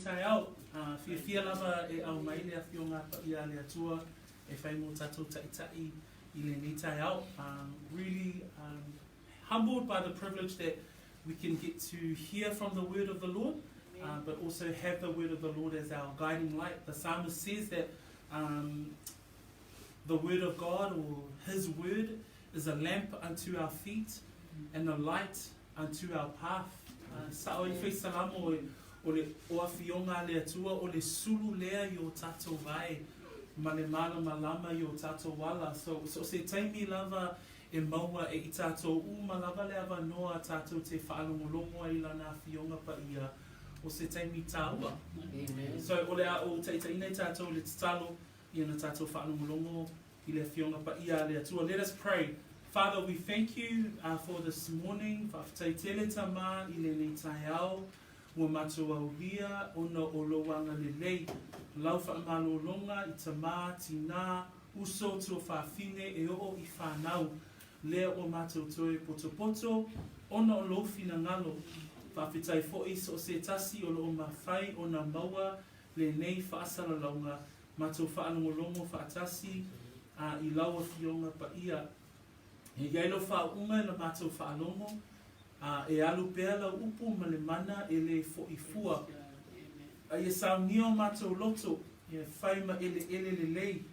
tai au, fia lava e au mai lea fionga pa ia le atua, e whai mo tatou taitai I le ni tai au. Really humbled by the privilege that we can get to hear from the word of the Lord, but also have the word of the Lord as our guiding light. The psalmist says that the word of God, or his word, is a lamp unto our feet and a light unto our path. Sa o I whai salamo o le oawhionga le atua o le sulu lea I o tatou vai ma le malama I o tatou wala. So se taimi lava e maua e I tatou ma lava le ava noa tatou te whaalongolongo I lana whionga pa ia o se taimi tāua. So o le a o taitaina I tatou le tatalo I ana tatou whaalongolongo I le whionga pa ia le atua. Let us pray. Father, we thank you for this morning. Whaftaitele tama I le nei tai au. Ua matua uria, ona o loanga le lei. Lau whaamalolonga I tama, tina, uso tua whawhine e o I whanau. Lea o matua toe poto poto, ona o lofina ngalo. Whawhitai fo'i so se tasi o lo mawhai o na maua, le nei whaasala launga. Matua whaalongolongo whaatasi, I laua fionga pa ia. He yailo whaunga na matua whaalongo, e alu pēr lau upu ma le mana e le fo'i fua. Ia saunio matua loto, ia whaima ele le lei.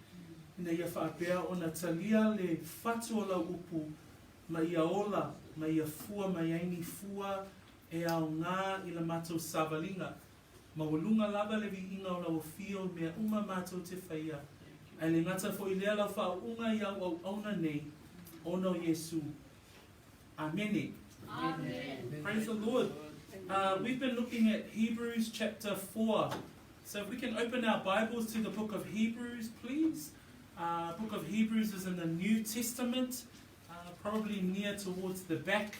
Ina ia whaapea o na talia le whatu o lau upu, ma ia ola, ma ia fua, ma iaini fua, e au ngā I la matua savalinga. Ma walunga lava le vi inga o lau fio, mea uma matua te whaia. Ai le ngata fo I lea lau whaunga I au auna nei, ono Yesu. Amen. Amen. Praise the Lord. We've been looking at Hebrews chapter 4. So if we can open our Bibles to the book of Hebrews, please. Book of Hebrews is in the New Testament, probably near towards the back,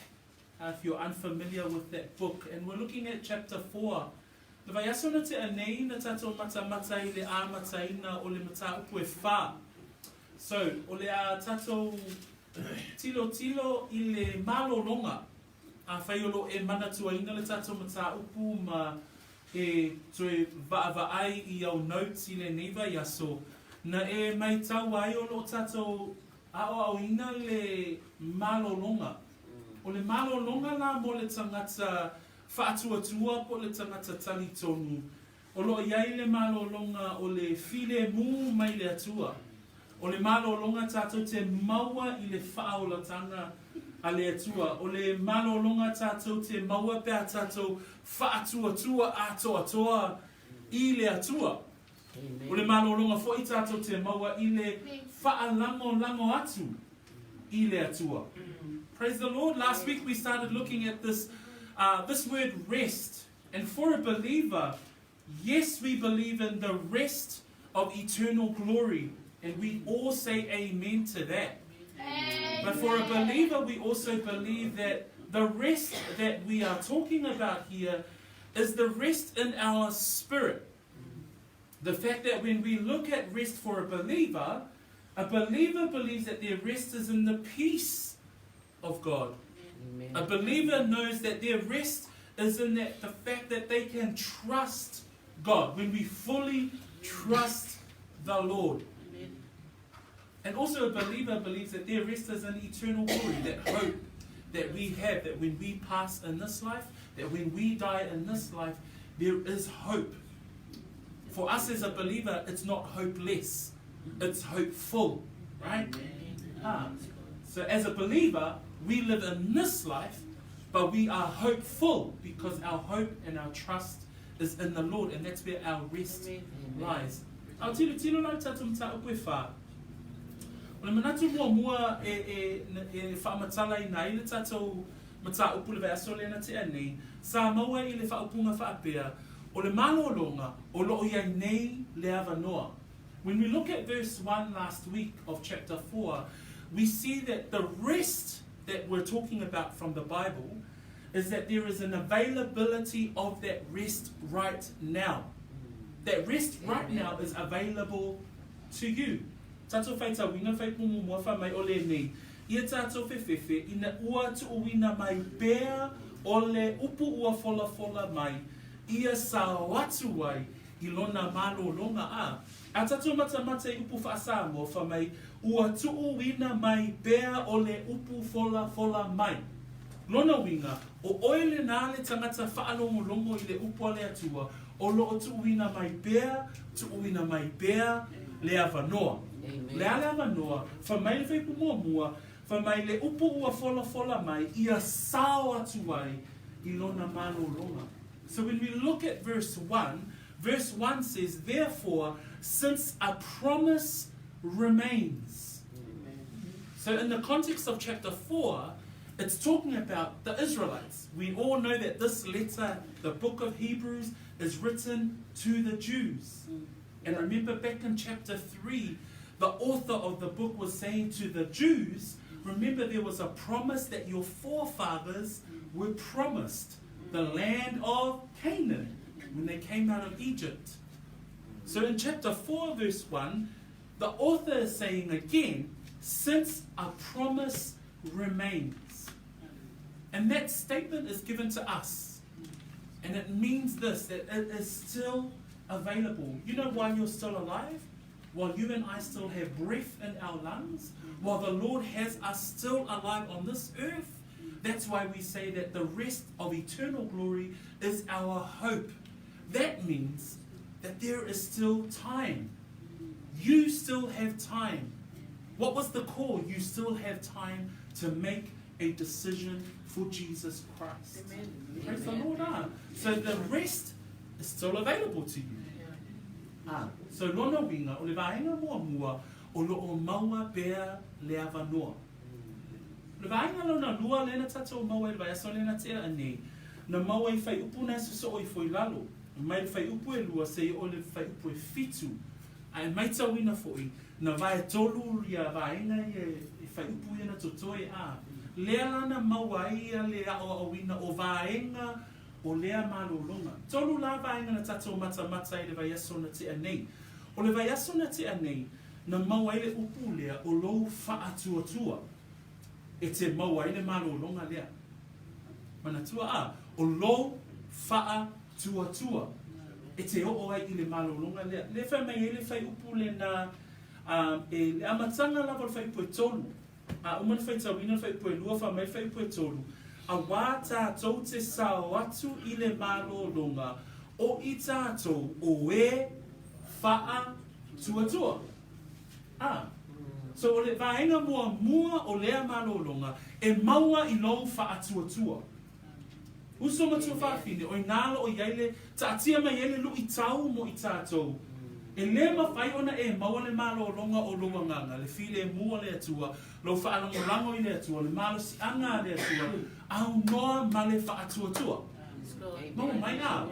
if you're unfamiliar with that book. And we're looking at chapter 4. Le vai aso na te anei na tatou mata I le a mataina o le mata upu e wha. So, o le a tatou tilo I le malolonga. A whaiolo e manatuaina le tatou mata upu ma e toe vaai I au notes I le neiva I aso. Na e mai tau ai o lo tatou au ina le malolonga. O le malolonga la mo le tangata whaatuatua po le tangata tali tonu. O lo iai le malolonga o le file mu mai le atua. O le malolonga tatou te maua I le whaolatanga a le atua. O le malolonga tatou te maua pēr tatou whaatuatua atoa I le atua. O le malolonga fo I tatou te maua I le whaalango atu I le atua. Praise the Lord. Last week we started looking at this word rest. And for a believer, yes, we believe in the rest of eternal glory. And we all say amen to that. Amen. But for a believer, we also believe that the rest that we are talking about here is the rest in our spirit. The fact that when we look at rest for a believer believes that their rest is in the peace of God. Amen. A believer knows that their rest is in the fact that they can trust God. When we fully trust the Lord. Amen. And also a believer believes that their rest is in eternal glory. That hope that we have, that when we pass in this life, that when we die in this life, there is hope. For us as a believer, it's not hopeless. It's hopeful. Right? So as a believer, we live in this life, but we are hopeful because our hope and our trust is in the Lord, and that's where our rest lies. Au tilo lau tatou mata upu e wha. O le manatu mua e whaamatala I nai le tatou mata upu le vai aso le na te anei. Sa maua I le whaupunga whaapea. O le malolonga, o loo iai nei le avanoa. When we look at verse 1 last week of chapter 4, we see that the rest that we're talking about from the Bible is that there is an availability of that rest right now. That rest right now is available to you. Tato whai tau ina whai pumu mua wha mai ole nei. Ia tato whewhewhe ina ua tu uina mai bea ole upu ua fola mai. ia sao atu ai I lona malolonga a. A tatu mata I upu whaasamo wha mai ua tuu wina mai bea o le upu fola mai. Lona winga, o oile nā le tangata whaalongolongo I le upu a le atua, o loo tuu wina mai bea, tuu wina mai bea, le avanoa. Le ale avanoa, wha mai le whaipu mua, wha mai le upu ua fola mai, ia sao atu ai I lona malolonga. So when we look at verse 1 says, therefore, since a promise remains. So in the context of chapter 4, it's talking about the Israelites. We all know that this letter, the book of Hebrews, is written to the Jews. And remember back in chapter 3, the author of the book was saying to the Jews, remember there was a promise that your forefathers were promised the land of Canaan when they came out of Egypt. So in chapter 4 verse 1, the author is saying again, since a promise remains. And that statement is given to us. And it means this, that it is still available. You know why you're still alive? While you and I still have breath in our lungs, while the Lord has us still alive on this earth, that's why we say that the rest of eternal glory is our hope. That means that there is still time. You still have time. What was the call? You still have time to make a decision for Jesus Christ. Amen. Praise the Lord. So the rest is still available to you. So lona winga, o le vaenga mua, o lo o maua bea le avanoa. Le vaenga lona lua lena tata o maua le vaiaso lena tea anei. Na maua I whai upu na so I foi lalo. Mai le whai upu e lua se o le whai upu e fitu. Ai mai tawina foi. Na vai tolu ria vaenga I whai upu ina totoe a. Lea lana maua ia le ao awina o vaenga o lea malolonga. Tolu la vaenga na tata o mata I le vaiaso na te anei. O le vaiaso na te anei, na maua I le upu lea o lou whaatuatua. E te maua I le malolonga lea. Manatua o lou whaatuatua. E te o ai I le malolonga lea. Le whai mai ele whai upu le na e le amatanga lava le whai upu e tolu. Umana whai tawina le whai upu e lua wha mai whai upu e tolu. A wā tātou te sao atu I le malolonga o I tātou o e whaatuatua. So o le vaenga mua o lea malolonga e maua I lou whaatuatua. Uso matua whawhine o I ngāla o iaile ta atia mai ele lu I tau mo I tātou. E le mawhai ona e maua le malolonga o lua nganga, le while e mua le atua, lo whaalongolango I le atua, le malo si anga le atua, au noa ma le whaatuatua. Maua mai nā.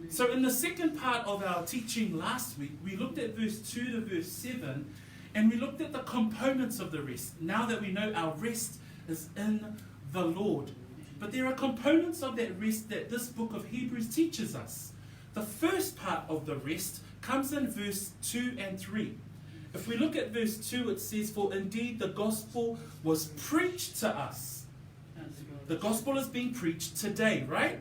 So in the second part of our teaching last week, we looked at verse 2 to verse 7, and we looked at the components of the rest. Now that we know our rest is in the Lord. But there are components of that rest that this book of Hebrews teaches us. The first part of the rest comes in verse 2 and 3. If we look at verse 2, it says, for indeed the gospel was preached to us. The gospel is being preached today, right?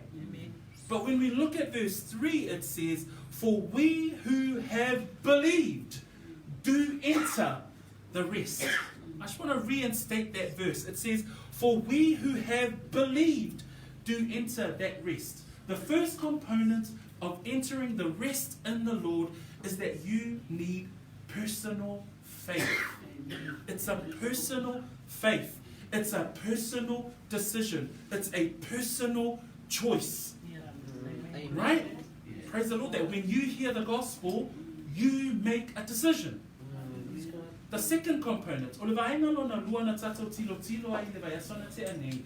But when we look at verse 3, it says, for we who have believed do enter the rest. I just want to reinstate that verse. It says, for we who have believed do enter that rest. The first component of entering the rest in the Lord is that you need personal faith. It's a personal faith. It's a personal decision. It's a personal choice. Right? Praise the Lord that when you hear the gospel, you make a decision. The second component, o le vaenga lona lua na tatou tilo ai le vaiasona te anei,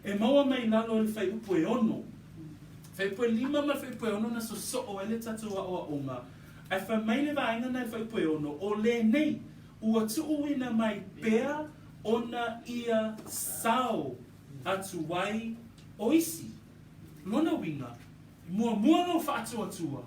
e maua mai lalo le whai upu e ono. Whai upu e lima ma whai upu e ono na so o ele tatou a oa onga. Ai whai mai le vaenga na whai upu e ono, o le nei, ua tuuina mai pea ona ia sao atu wai o isi. Lona winga, mua no whaatuatua,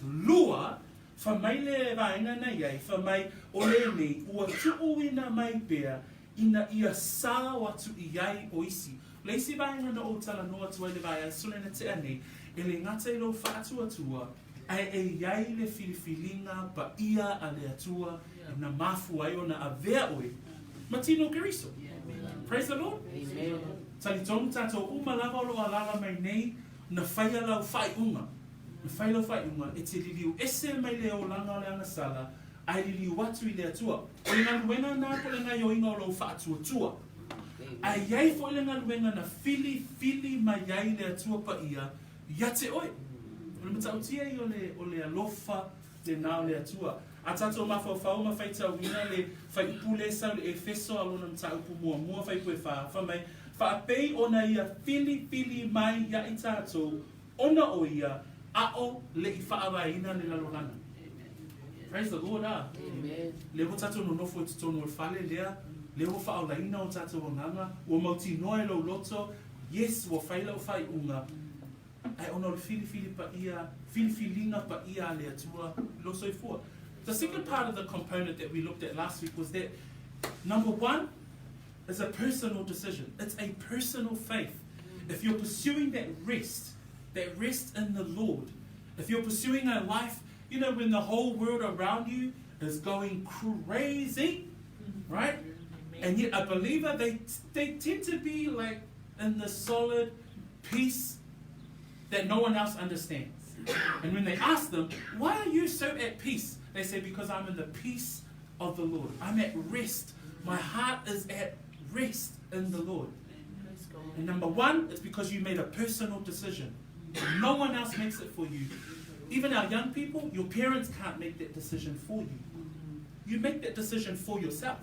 lua, whamai le vaenga na iai, whamai o le nei, ua tuuina mai pea, ina ia sao atu iai o isi. Le isi vaenga na o tala noa tuai le vaia, sule na te anei, e le ngata I lo whaatua-tua, ai e iai le filifilinga pa ia a le atua, na mafu ai o na avea oe, matino keriso. Praise the Lord. Tali tonu tato umalawa lo alala mai nei, na whaia lau whaiunga. Na whaia lau whaiunga, e te liliu ese mai le o langa o le angasala, ai liliu watu I le atua. O le ngaluenga nā po le ngai o inga o lau whaatua-tua. Ai iai fo le ngaluenga na fili mai iai le atua pa ia te oe. O le matautia I o le alofa le nao le atua. A tato mawhawhau ma whaita wina le whaipu le sau le efeso alona mataupu mua whaipu e whamai. Whaapei ona ia fili mai ia I tato ona o ia ao le I whaawaina le lalorana. Praise the Lord. Amen. Le ho tato no nofo te tono o whale lea. Le ho whaolaina o tato o nganga. Ua mauti noe lo loto. Yes, ua whaila o whai unga. Ai ona o fili pa ia, filifilinga pa ia le atua loso I fua. The second part of the component that we looked at last week was that number one is a personal decision. It's a personal faith. If you're pursuing that rest in the Lord, if you're pursuing a life, you know, when the whole world around you is going crazy, right? And yet a believer, they tend to be like in the solid peace that no one else understands. And when they ask them, why are you so at peace? They say, because I'm in the peace of the Lord. I'm at rest. My heart is at rest in the Lord. And number one, it's because you made a personal decision. No one else makes it for you. Even our young people, your parents can't make that decision for you. You make that decision for yourself.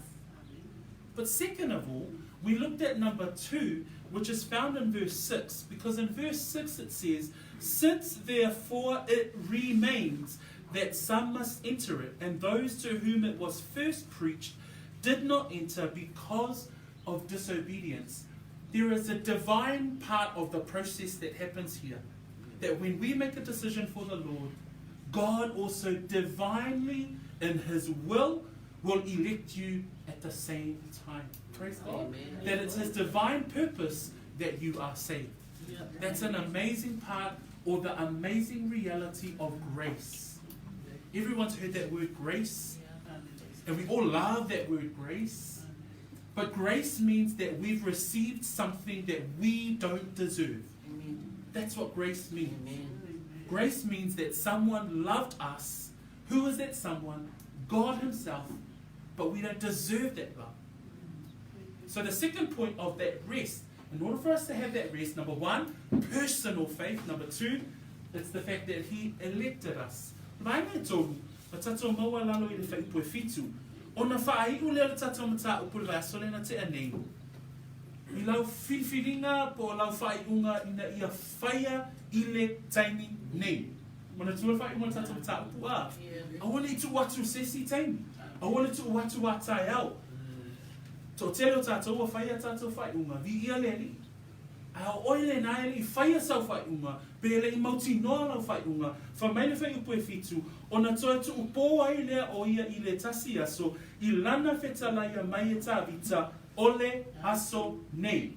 But second of all, we looked at number two, which is found in verse 6, because in verse 6 it says, since therefore it remains that some must enter it, and those to whom it was first preached did not enter because of disobedience. There is a divine part of the process that happens here. That when we make a decision for the Lord, God also divinely, in His will elect you at the same time. Praise God. Amen. That it's His divine purpose that you are saved. That's an amazing part, or the amazing reality of grace. Everyone's heard that word grace, and we all love that word grace. But grace means that we've received something that we don't deserve. That's what grace means. Grace means that someone loved us. Who is that someone? God Himself. But we don't deserve that love. So the second point of that rest, in order for us to have that rest, number one, personal faith. Number two, it's the fact that He elected us. Vai mai tōru, ma tato maua lalo I le whaipu e fitu. Ona whaiu leo le tato mata upule vai asolena te anei. I lau whiwhiringa po lau whaiunga ina ia whaia I le taimi nei. Mana tua whaiunga tato mata upu a. Awana I tu watu sesi taimi. Awana tu watu watai au. Tō telo tato ua whaia tato whaiunga, vi ia leli. A oile na ele I whaia sau whaiunga, pele I mauti noa lau whaiunga, whamaile whai upu e fitu, ona toa tu upo ai lea o ia I le tasi aso, I lana whetalaia mai e tāwita, ole aso nei.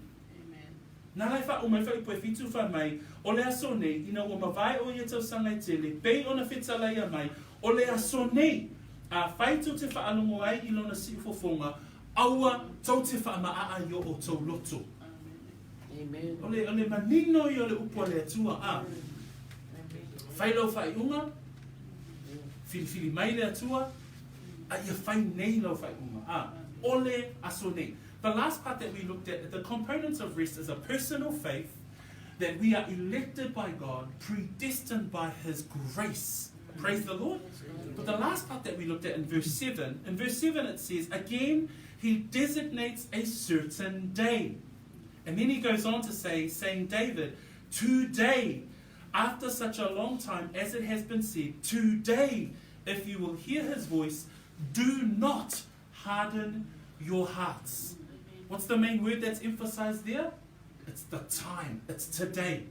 Nā lai wha umai whai upu e fitu whamai, ole aso nei, ina ua mawai o ia tau sanga I tele, pei ona whetalaia mai, ole aso nei. A whai tau te whaalongo ai I lona si ufofonga, aua tau te whaamaa yo o tau loto. Amen. Ole manino I ole upo le atua a. Whai lau whai unga, fili mai le atua, a ia whai nei lau whai unga a. Ole aso nei. The last part that we looked at, the components of rest, is a personal faith that we are elected by God, predestined by His grace. Praise the Lord. But the last part that we looked at in verse 7 it says, again, He designates a certain day. And then he goes on to say, saying, David, today, after such a long time as it has been said, today, if you will hear His voice, do not harden your hearts. What's the main word that's emphasized there? It's the time. It's today.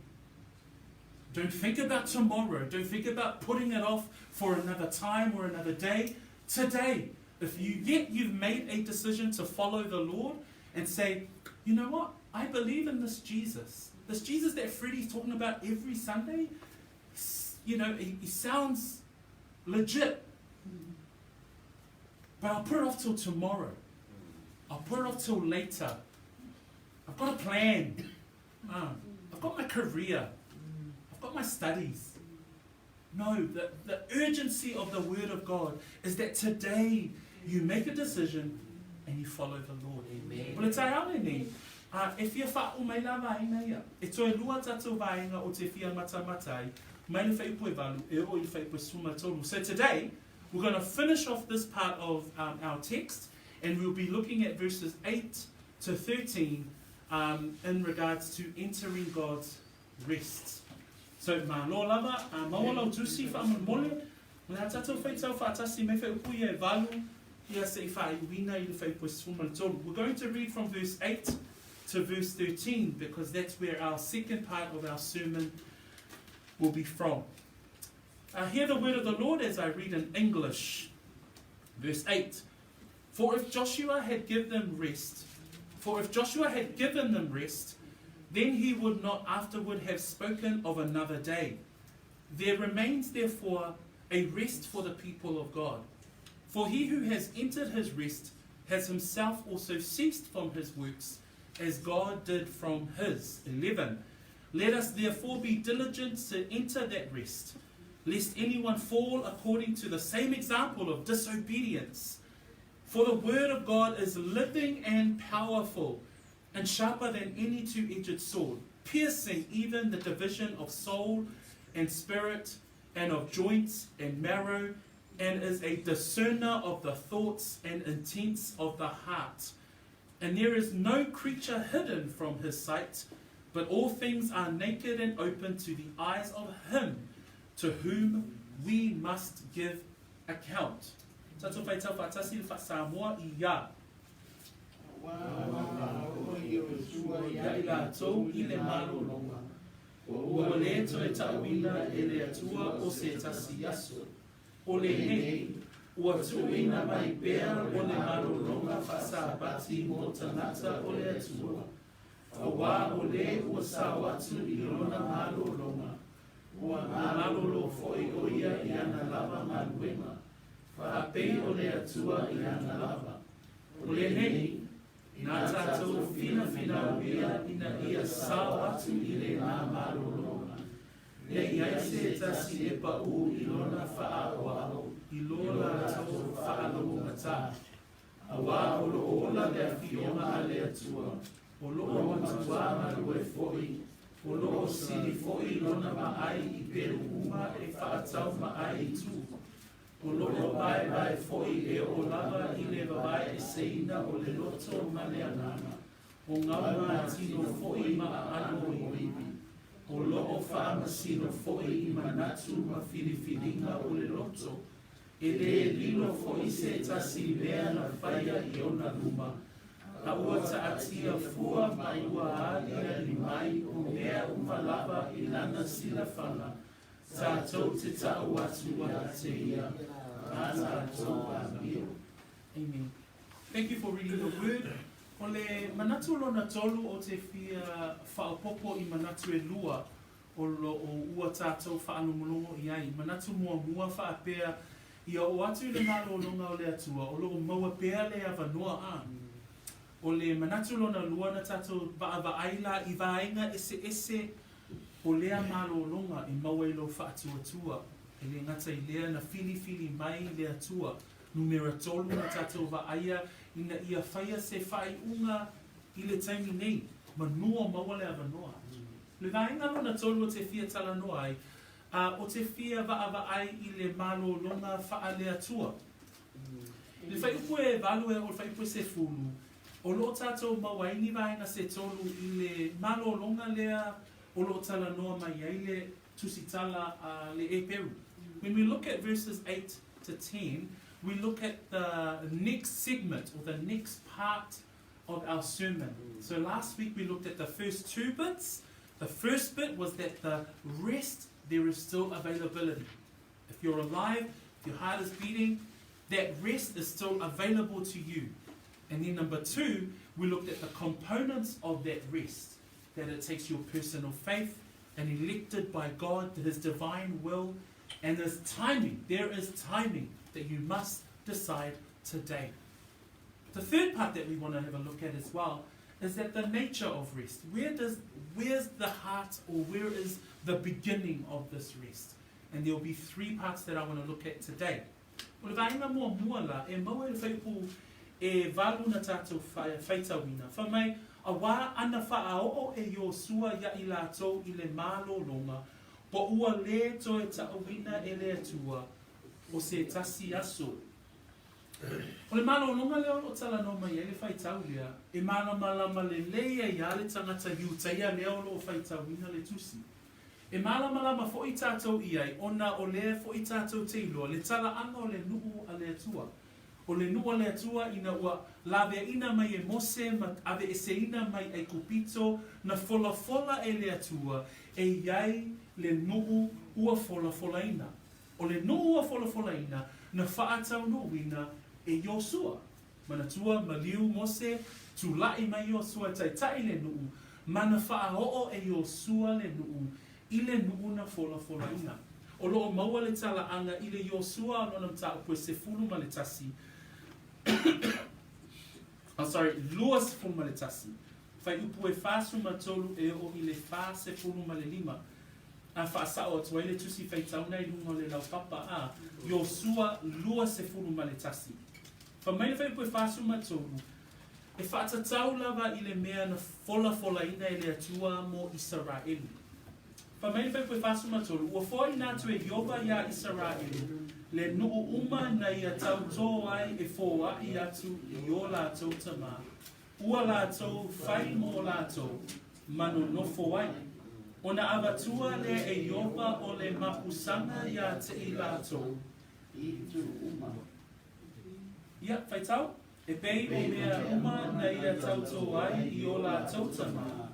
Don't think about tomorrow. Don't think about putting it off for another time or another day. Today, if you've made a decision to follow the Lord and say, you know what? I believe in this Jesus. This Jesus that Freddie's talking about every Sunday, you know, he sounds legit. But I'll put it off till tomorrow. I'll put it off till later. I've got a plan. I've got my career. I've got my studies. No, the urgency of the Word of God is that today you make a decision and you follow the Lord. Amen. Well, it's aoneni. E fia wha'o mai la vainga ia. E toi lua tatou vainga o te fia matamatai. Mai le whaipoe valu, e o i whaipoe suma tolu. So today, we're going to finish off this part of our text, and we'll be looking at verses 8 to 13 in regards to entering God's rest. So, malologa, mawala utusi wha'amamole, ngā tatou whaitau wha'atasi me whaupui e valu, ia se i whaiuina i le whaipoe suma tolu. We're going to read from verse 8 to verse 13, because that's where our second part of our sermon will be from. Hear the word of the Lord as I read in English. Verse 8. For if Joshua had given them rest, then he would not afterward have spoken of another day. There remains therefore a rest for the people of God. For he who has entered his rest has himself also ceased from his works, as God did from his. 11. Let us therefore be diligent to enter that rest, lest anyone fall according to the same example of disobedience. For the word of God is living and powerful, and sharper than any two-edged sword, piercing even the division of soul and spirit, and of joints and marrow, and is a discerner of the thoughts and intents of the heart. And there is no creature hidden from his sight, but all things are naked and open to the eyes of him to whom we must give account. Tatou whaitau whaatasi le Samoa i ia. Ia i lātou i le malologa. Ua le toe tauina e le atua o se tasi aso. O le nei, ua tuina mai pēr o le malologa whaasabati mo tanata o le atua. Awa o le ua sawatu i lona malologa. Ua malolo foi o ia i ana lava maluenga. Whaapei o le atua i ana lava. O le nei, nā tātou whina o ia ina ia sawatu i le nā malologa. Le iai se tasi e pa'u i lona whaaoao, i lona tau whaalonga tā. Awa o lo ola le awhionga a le atua. O loo matua malue foi, o loo sili foi lona maai i Eperu uma e whaatau maai i tū. O loo bae foi e o lava i le bae e seina o le loto ma le anana. O ngaunga tino foi ma ano i wibi. O loo whaamasino foi i manatu ma filifilinga o le loto. E le lilo foi se tasi mea na whaia i ona luma. Aua taatia fua mai ua alia li mai o mea umalava i lana sila whanga. Tātou te tau atu a te ia. Tātou a mio. Amen. Thank you for reading the word. O le manatu lona tolu o te fia whaopopo i manatu e lua o ua tātou whaanumulongo i ai. Manatu mua whaapea i o atu le malolonga o le atua. O lo maua pea le avanoa a. O le manatu lona lua na tātou vaavaaila i vaenga ese o lea malolonga i mauelo whaatuatua. E le ngata i lea na fili mai le atua. Numera tolu na tātou vaaia ina ia whaia se whai unga i le taimi nei. Manua maua le avanoa. Le vaenga lona tolu o te fia talanoa ai. O te fia vaavaai i le malolonga wha le atua. Le whaipue value o le whaipue se fulu. O lo tātou mawaini vaenga se tolu i le malolonga lea o lo tala noa mai ai le tusitala le Eperu. When we look at verses 8 to 10, we look at the next segment or the next part of our sermon. So last week we looked at the first two bits. The first bit was that the rest, there is still availability. If you're alive, if your heart is beating, that rest is still available to you. And then number two, we looked at the components of that rest. that it takes your personal faith and elected by God to his divine will, and there's timing. There is timing that you must decide today. The third part that we want to have a look at as well is that the nature of rest. Where's the heart, or where is the beginning of this rest? And there will be three parts that I want to look at today. O le vaenga mua la, e mau e whaipu e valu na tātou whaitawina. Whamai, a wā ana whaao e Iosua ia I lātou I le mālo longa, po ua le toe ta'awina e le atua o se tasi aso. O le malo longa leo o tala no mai e le whaitau lea, e mana malama le leia ia le tangata iutaia leo lo whaitawina le tusi. E malama fo I tātou iai, ona o lea fo I tātou te iloa, le tala anga o le nuhu a le atua. O le nuhu a le atua ina ua lawe ina mai e mose, ma ave e se ina mai e kupito, na fola e le atua, e iai le nuhu ua fola ina. O le nuhu ua fola ina, na whaatau nuhu ina, e Iosua. Mana tua maliu mose, tulai mai Iosua tai le nuu, mana whaahoo e Iosua le nuu, I le nuu na fola ina. O loo maua le tala anga I le Iosua anonam ta upue se fulu ma le tasi. Lua se fulu ma le tasi. Fai upue fasu matolu e o I le fa se fulu ma le lima. A whaasao atua I le tusi fai tauna I lunga le lau papa a, Iosua lua se fulu ma le tasi. Fa mai fai pui fasu matolu, e whaatatau lava I le mea na fola ina I le atua mo Israeli. Fa mai fai pui fasu matolu, ua fōi nātu e Yoba ia Israeli, le nuu uma na ia tau tō ai e fōa I atu I o lātou tama. Ua lātou whai mō lātou, mano nofo ai. Ona awatua le e Yoba o le mapusanga ia te I lātou. Ia, whaitau, e pei o mea uma na ia tautou ai I o lātou tama.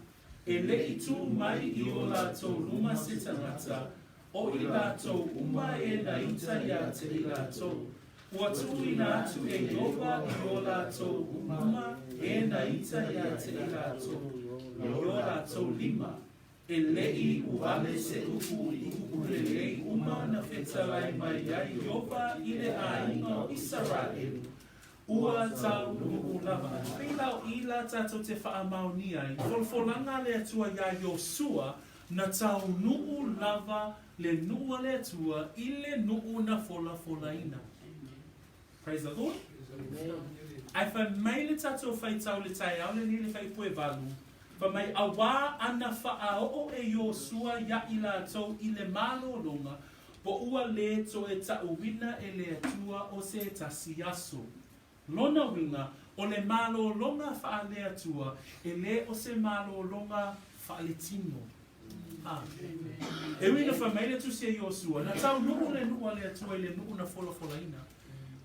E le I tū mai I o lātou luma se tangata, o I lātou uma e na ita ia te I lātou. Ua tū I nātu e Yoba I o lātou uma e na ita ia te I lātou. I o lātou lima. E lei uale se upu I upu le lei uma na whetalai mai ai Yoba I le ainga o Israel. Ua tau nuu lava. Peilau I la tātou te whaamauni ai. Folfolanga le atua ia Iosua na tau nuu lava le nuu le atua I le nuu na fola ina. Praise the Lord. Ai whai mai le tātou whaitau le tai au le ni le whai pue valu. Wha mai awa ana whaao e Iosua ia I lātou I le malo longa, po ua le to e tauwina e le atua o se tasi aso. Lona winga o le malo longa wha le atua, e le o se malo longa wha le tino. E wina wha meile tu se Iosua, na tau nuu le nuu le atua I le nuu na fola ina.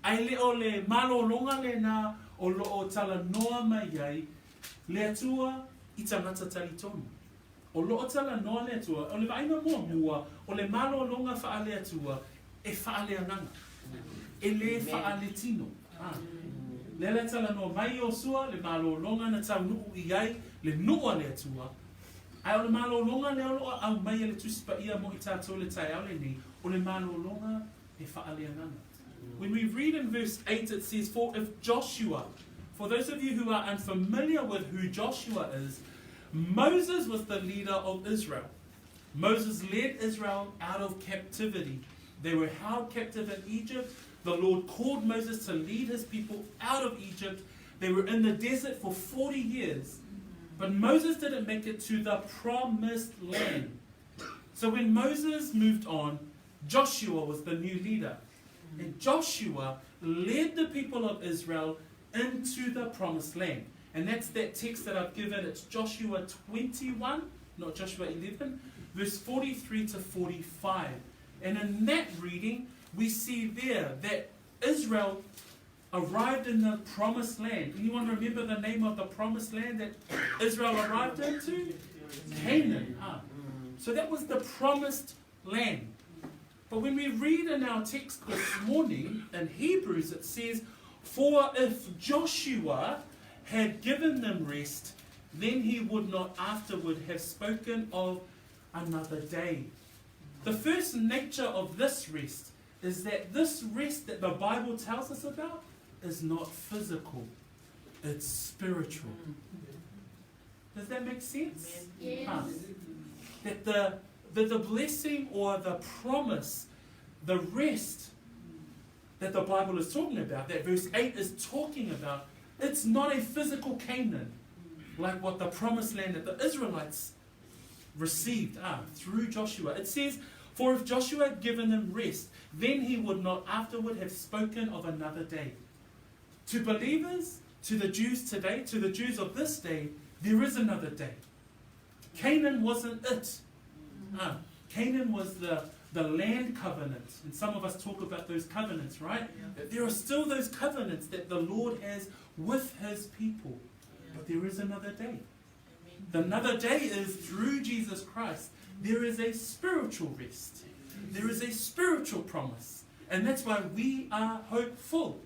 Ai le o le malo longa le na o lo o tala noa mai ai, le atua I tangata talitonu. O lo o tala noa le atua, o le vaina mua, o le malo longa wha le atua, e wha le ananga. E le wha le tino. Le tala noa mai Iosua, le malo longa na tau nuu I ai, le nua le atua. Ai o le malo longa le alo au mai le tusipa ia mo I tātou le tai au le ni, o le malo longa e wha le ananga. When we read in verse 8 it says, for if Joshua, for those of you who are unfamiliar with who Joshua is, Moses was the leader of Israel. Moses led Israel out of captivity. They were held captive in Egypt. The Lord called Moses to lead his people out of Egypt. They were in the desert for 40 years. But Moses didn't make it to the promised land. So when Moses moved on, Joshua was the new leader. And Joshua led the people of Israel into the promised land. And that's that text that I've given. It's Joshua 21, not Joshua 11, verse 43 to 45. And in that reading, we see there that Israel arrived in the promised land. Anyone remember the name of the promised land that Israel arrived into? Canaan. So that was the promised land. But when we read in our text this morning, in Hebrews, it says, for if Joshua had given them rest, then he would not afterward have spoken of another day. The first nature of this rest is that this rest that the Bible tells us about is not physical, it's spiritual. Does that make sense? Yes. That the blessing or the promise, the rest that the Bible is talking about, that verse 8 is talking about, it's not a physical Canaan, like what the promised land that the Israelites received through Joshua. It says, for if Joshua had given them rest, then he would not afterward have spoken of another day. To believers, to the Jews today, to the Jews of this day, there is another day. Canaan wasn't it. Canaan was the land covenant. And some of us talk about those covenants, right? That there are still those covenants that the Lord has with his people. But there is another day. Another day is through Jesus Christ. There is a spiritual rest. There is a spiritual promise. And that's why we are hopeful.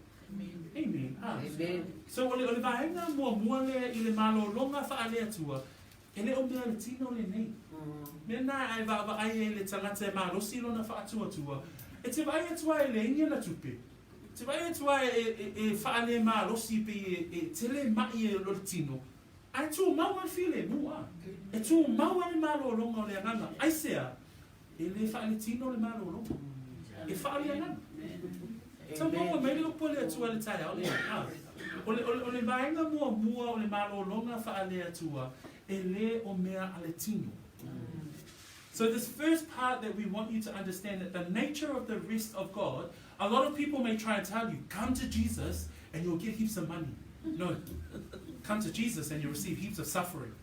Amen. Amen. So, ole vahenga mua le ile malologa fa ale atua. Ele o mea le tino le nei. Mena ai va ai le tangata malosi lona fa atua tua. E te vai atua ele inga na tupe. Te vai atua e fa ale malosi pe e tele mai e lo tino. Ai tu maua file mua. E tu maua le malologa le nganga. Ai sea. Ele fa ale tino le malologa. E fa ale nganga. So maua mai le pole atua le tai ole. Ole vaenga mua ole malologa fa ale atua. Ele o mea ale tino. So this first part that we want you to understand, that the nature of the rest of God, a lot of people may try and tell you, come to Jesus and you'll get heaps of money. No, come to Jesus and you'll receive heaps of suffering.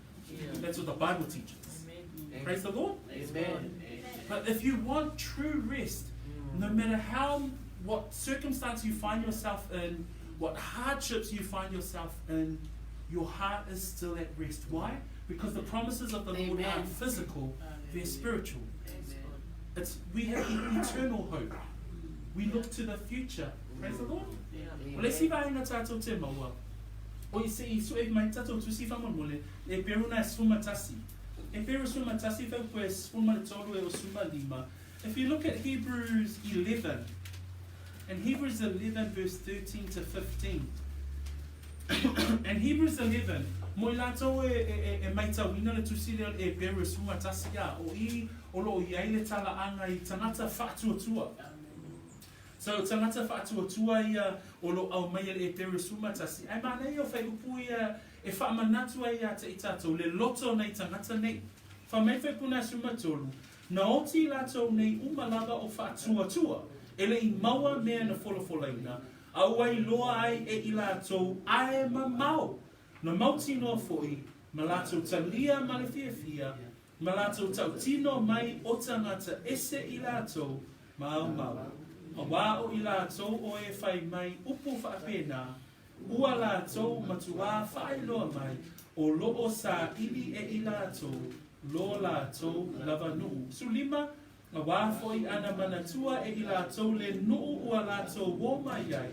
That's what the Bible teaches. Amen. Praise the Lord. Amen. But if you want true rest, no matter what circumstance you find yourself in, what hardships you find yourself in, your heart is still at rest. Why? Because the promises of the Lord aren't physical, they're spiritual. We have eternal hope. We look to the future. Praise the Lord. Well, let's see if I can tato te maua. O I se I su e mai tato tu si whamon mole, Eperu na suma tasi. Eperu suma tasi whau koe suma le tolu e o suma lima. If you look at Hebrews 11, and Hebrews 11 verse 13 to 15, and Hebrews 11, mo lato e maita wina le tusile e Eperu suma tasi ya, o lo I aile tala anga I tangata whaatua tua. So tangata whaatua tua ia o lo au mai e Eperu suma tasi. Ai mana ia whai upu ia e whaamanatua ia te itato le loto nei tangata nei. Whamai whai puna suma tolu. Na oti lato nei umalaga o whaatua tua. Ele I maua mea na wholawholaina. Au ai loa ai e I lato ae mamau. Na mauti noa foi, ma lato talia ma le fia, ma lato tautino mai o tangata ese I lato mau mau. A wā o I lato o e whai mai upu whaapena, ua lato matua whai loa mai, o loo sa ili e I lato, lo lato lava nuu. Sulima, a wā foi ana manatua e I lato le nuu ua lato wo mai ai,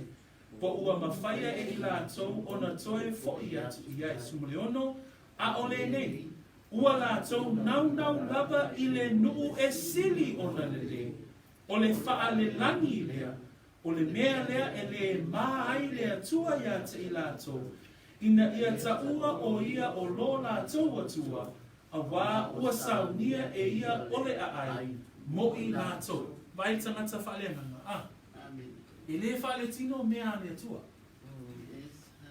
po ua mawhaia e I lato ona toe foi atu I ai sumuleono, a ole nei. Ua lato nau lava I le nuu e sili ona le le. O le wha le langi lea, o le mea lea e le maa ai lea tua ia te I lato. Ina ia taua o ia o lo lato atua, a wā ua saunia e ia ole a ai, mo I lato. Vai tangata wha le nganga. E le wha le tino mea lea tua.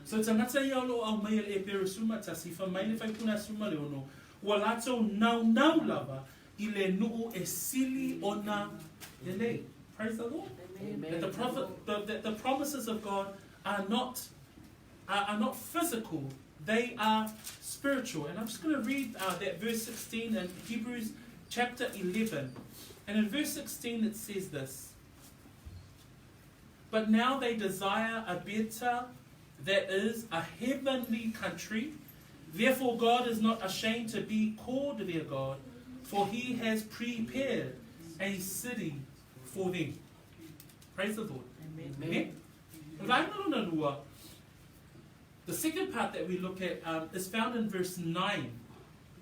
So tangata ia o lo au mai le Eperu suma tasi, wha mai le whai puna suma leono, ua lato nau lava, I le nuu e sili ona delay. Praise the Lord. That the promises of God are not physical, they are spiritual. And I'm just going to read that verse 16 in Hebrews chapter 11. And in verse 16 it says this: But now they desire a better, that is, a heavenly country. Therefore God is not ashamed to be called their God, for he has prepared a city for them. Praise the Lord. Amen. The second part that we look at is found in verse 9.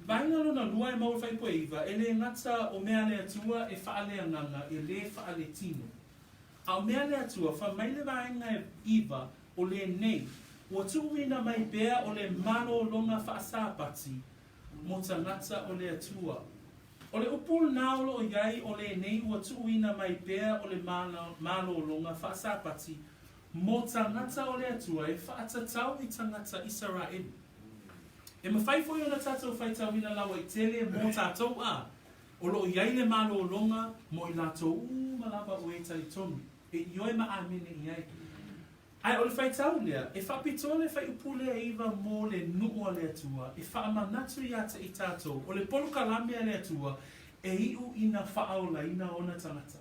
Vainga lona lua e maua whaipoe iwa, e le ngata o mea le atua e whaalea nganga, e le whaale tino. A o mea le atua, whamaile vainga e iwa o le nei, ua tuuina mai bea o le malo longa whaasapati, mo ta ngata o le atua. O le upul naolo o iai o le nei, ua tuuina mai bea o le malo longa whaasapati, mo ta ngata o le atua e whaatatau I tangata Israel. E mawhaifoi o na tātou whaitauina lawa I tele mō tātou a. O lo iai le malo longa mo I lātou malawa o e tali tonu. E ioi ma amene iai. Ai o le whaitau lea, e whapitoa le whai upule e iwa mō le nuu le atua, e whaamanatu I ata I tātou, o le polu kalamea le atua, e iu ina whaaola ina ona tangata.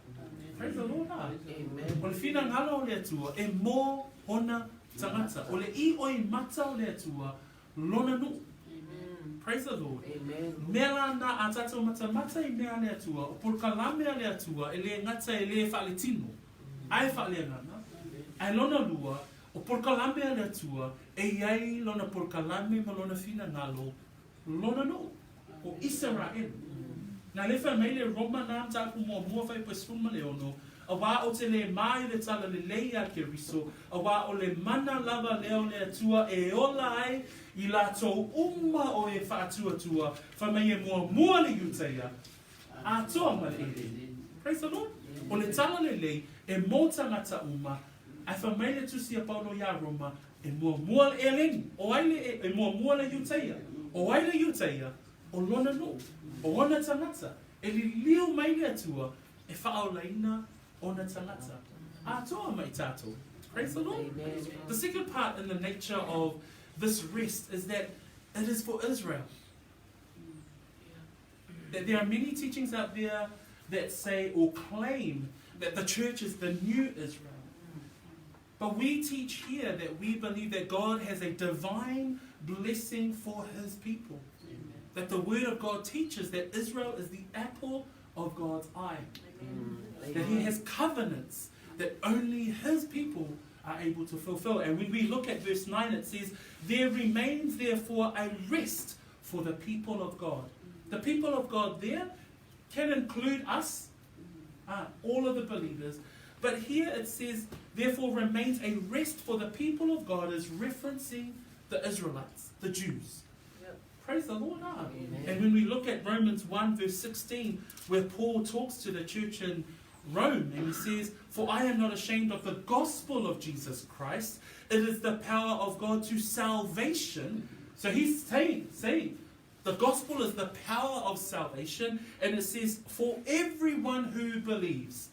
Praise the Lord. Amen. O le whina ngala o le atua, e mō ona tangata. O le I oi mata o le atua, lona nuu. Praise the Lord. Amen. Mela na a tātou mata I mea le atua, o polu kalamea le atua, e le ngata e le whaale tino. Ai whaale ngana. Ai lona lua, o porkalame le atua, e iai lona porkalame ma lona whina ngalo, lona no, o Israel. Nā le whai mai le Roma nā tāku mua whai pasfuma le ono, a wā o te le mai le tala le leia ke riso, a wā o le mana lava leo le atua e ola ai, I lātou o e whātua, whai mai e mua le yuteia, a toa ma le ere. Praise the Lord. O le tala le lei, e mō tangata ai whamai le tusi a Paulo ia Roma, e mua le eleni, o aile e mua le yuteia, o aile yuteia, o lona no, o ona tangata, e li liu mai le atua, e whaolaina ona tangata. A toa mai tātou. Praise the Lord. Amen. The second part in the nature of this rest is that it is for Israel. That there are many teachings out there that say or claim that the church is the new Israel. But we teach here that we believe that God has a divine blessing for his people. Amen. That the word of God teaches that Israel is the apple of God's eye. Amen. That he has covenants that only his people are able to fulfill. And when we look at verse 9, it says, there remains therefore a rest for the people of God. The people of God there can include us, all of the believers. But here it says, therefore remains a rest for the people of God, is referencing the Israelites, the Jews. Yep. Praise the Lord. Amen. And when we look at Romans 1 verse 16, where Paul talks to the church in Rome, and he says, for I am not ashamed of the gospel of Jesus Christ. It is the power of God to salvation. So he's saying the gospel is the power of salvation. And it says, for everyone who believes.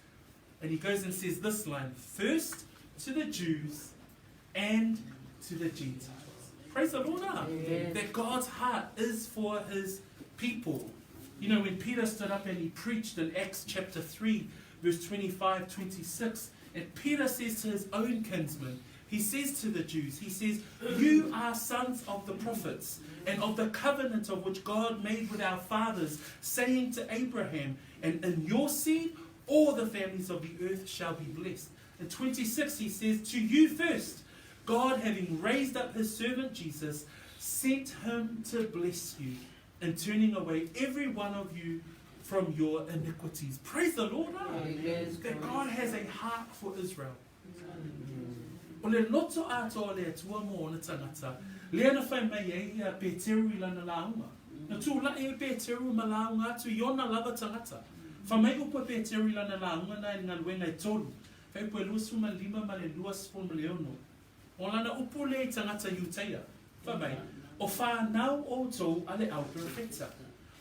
And he goes and says this line, first to the Jews and to the Gentiles. Praise the Lord. Amen. That God's heart is for his people. You know, when Peter stood up and he preached in Acts chapter 3, verse 25, 26, and Peter says to his own kinsmen, he says to the Jews, he says, you are sons of the prophets and of the covenant of which God made with our fathers, saying to Abraham, and in your seed, all the families of the earth shall be blessed. In 26, he says, to you first, God, having raised up his servant Jesus, sent him to bless you, and turning away every one of you from your iniquities. Praise the Lord. That God has a heart for Israel. O le loto ato le atua mo na tangata. Lea na whai mai e ia Peteru ila na launga. Na tū la e Peteru ma launga atu iona lava tangata. Whamai upa Peteru ila na launga na i ngā luenga I tolu. Whai pue luasu ma lima ma le luas fo ma leono. O lana upu le tangata yuteia. Whamai. O whanau o tau ale au perfecta.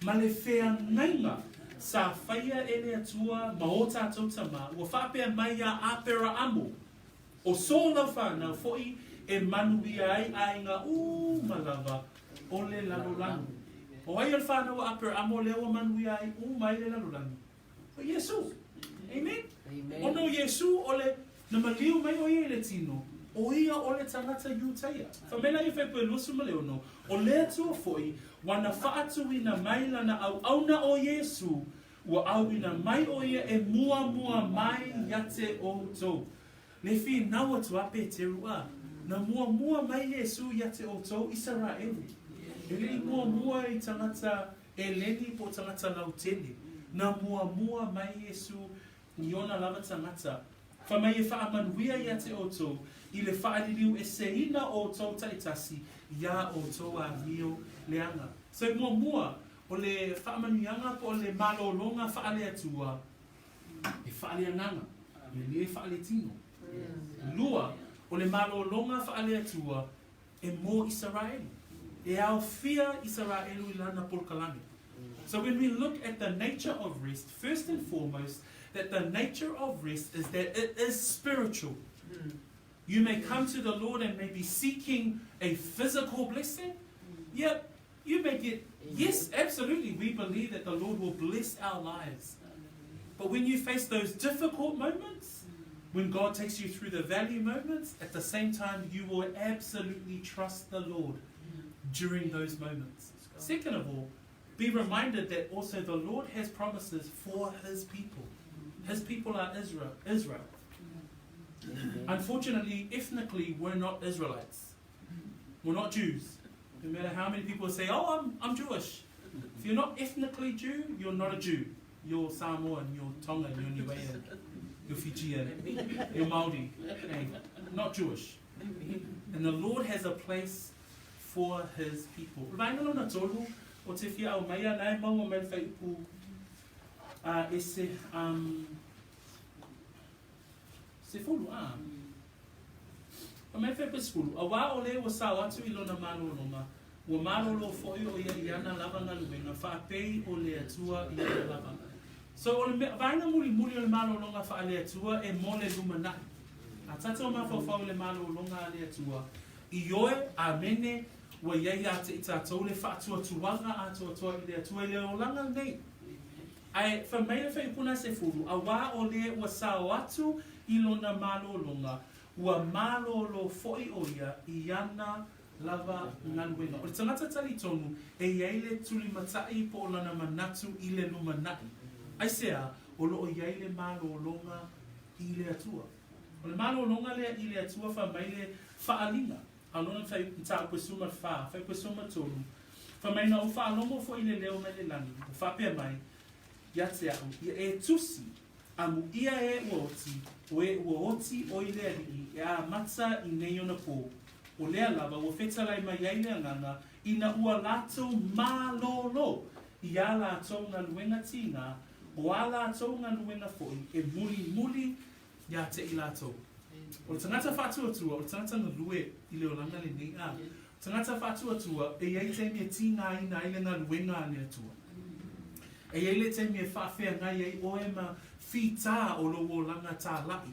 Ma le whea ngainga. Sa whaia e le atua ma o tātou tama. Ua whapea mai a apera amo. O sola whanau foi e manui ai ai ngā malava o le lalolanu. O ai al whanau apera amo leo manui ai mai le lalolanu. O Yesu. Amen. Amen. O no Yesu o le na maliu mai o ie le tino. O ia o le tangata yuteia. Whamena I whepue lusu ma leo no. O le atua foi wana whaatuina mai lana au auna o Yesu. Ua auina mai o ia e mua mai yate o tō. Le fi naua tu a Peteru a. Na mua mai Yesu ia te otou Israelu. Ele mua I tangata eleni po tangata nautele. Na mua mai Yesu I ona lava tangata. Whamai e whaamanuia ia te otou. I le whaadiriu e seina otou taitasi. Ia otou a mio leanga. So mua o le whaamanuianga po le malolonga whaale atua. E whaale ananga. E le whaale tino. Lua. O le malolonga whaale atua e mō Israel. E au fia Israelu I lana polkalani. So when we look at the nature of rest, first and foremost, that the nature of rest is that it is spiritual. You may come to the Lord and may be seeking a physical blessing. Yep, you may get, yes, absolutely, we believe that the Lord will bless our lives. But when you face those difficult moments, when God takes you through the valley moments, at the same time, you will absolutely trust the Lord during those moments. Second of all, be reminded that also the Lord has promises for His people. His people are Israel. Unfortunately, ethnically, we're not Israelites. We're not Jews. No matter how many people say, oh, I'm Jewish. If you're not ethnically Jew, you're not a Jew. You're Samoan, you're Tongan, you're Niuean. You're Fijian, you're Māori, not Jewish. And the Lord has a place for His people. Vaingalo na tolu o te fia au maia nai mau o mai whaipu se fulu o mai whaipu skulu. A wā o le wa sa watu I lona malolonga. Ua malolo fo'i o ia I ana lavanga luenga. Whaapei o le atua I ana lavanga. So, vaina muri o le malolonga whaale atua e mo le lumanai. A tata o mawhawhau le malolonga ale atua. I oe, a mene, wa iei a te itatou le whaatua tuanga a toa I le atua I le olanga nei. Ai, whameia whaipuna se furu, a wā o le ua sao atu I lona malolonga, ua malolo fo'i o ia I ana lava ngaluenga. O le tangata tali tonu, e iei le tuli matai po lana manatu I le lumanai. Ai sea, o loo iai le malolonga I le atua. O le malolonga lea I le atua whamai le whaalinga. Alona whai mta kwesuma wha, whai kwesuma tolu. Whamai na o whaalomo fo I le leo mai le lani. O whapea mai, ia te au, ia e tusi, amu ia e uoti, o e uoti o I le alii, e a mata I nei ona pō. O lea lava, o whetalai mai iai le anganga, I na ua lato malolo. I a lato ngā luenga tina, o ala tau ngā nuenga fo'i, e muli ia te I lātou. O le tangata whātuatua, o le tangata ngā lue I leo langa le nei a. Tangata whātuatua, e iei te mea ti ngā ina I le ngā luenga le atua. E iei le te mea whawhea ngai ei oe ma whita o lo o langa tā lai.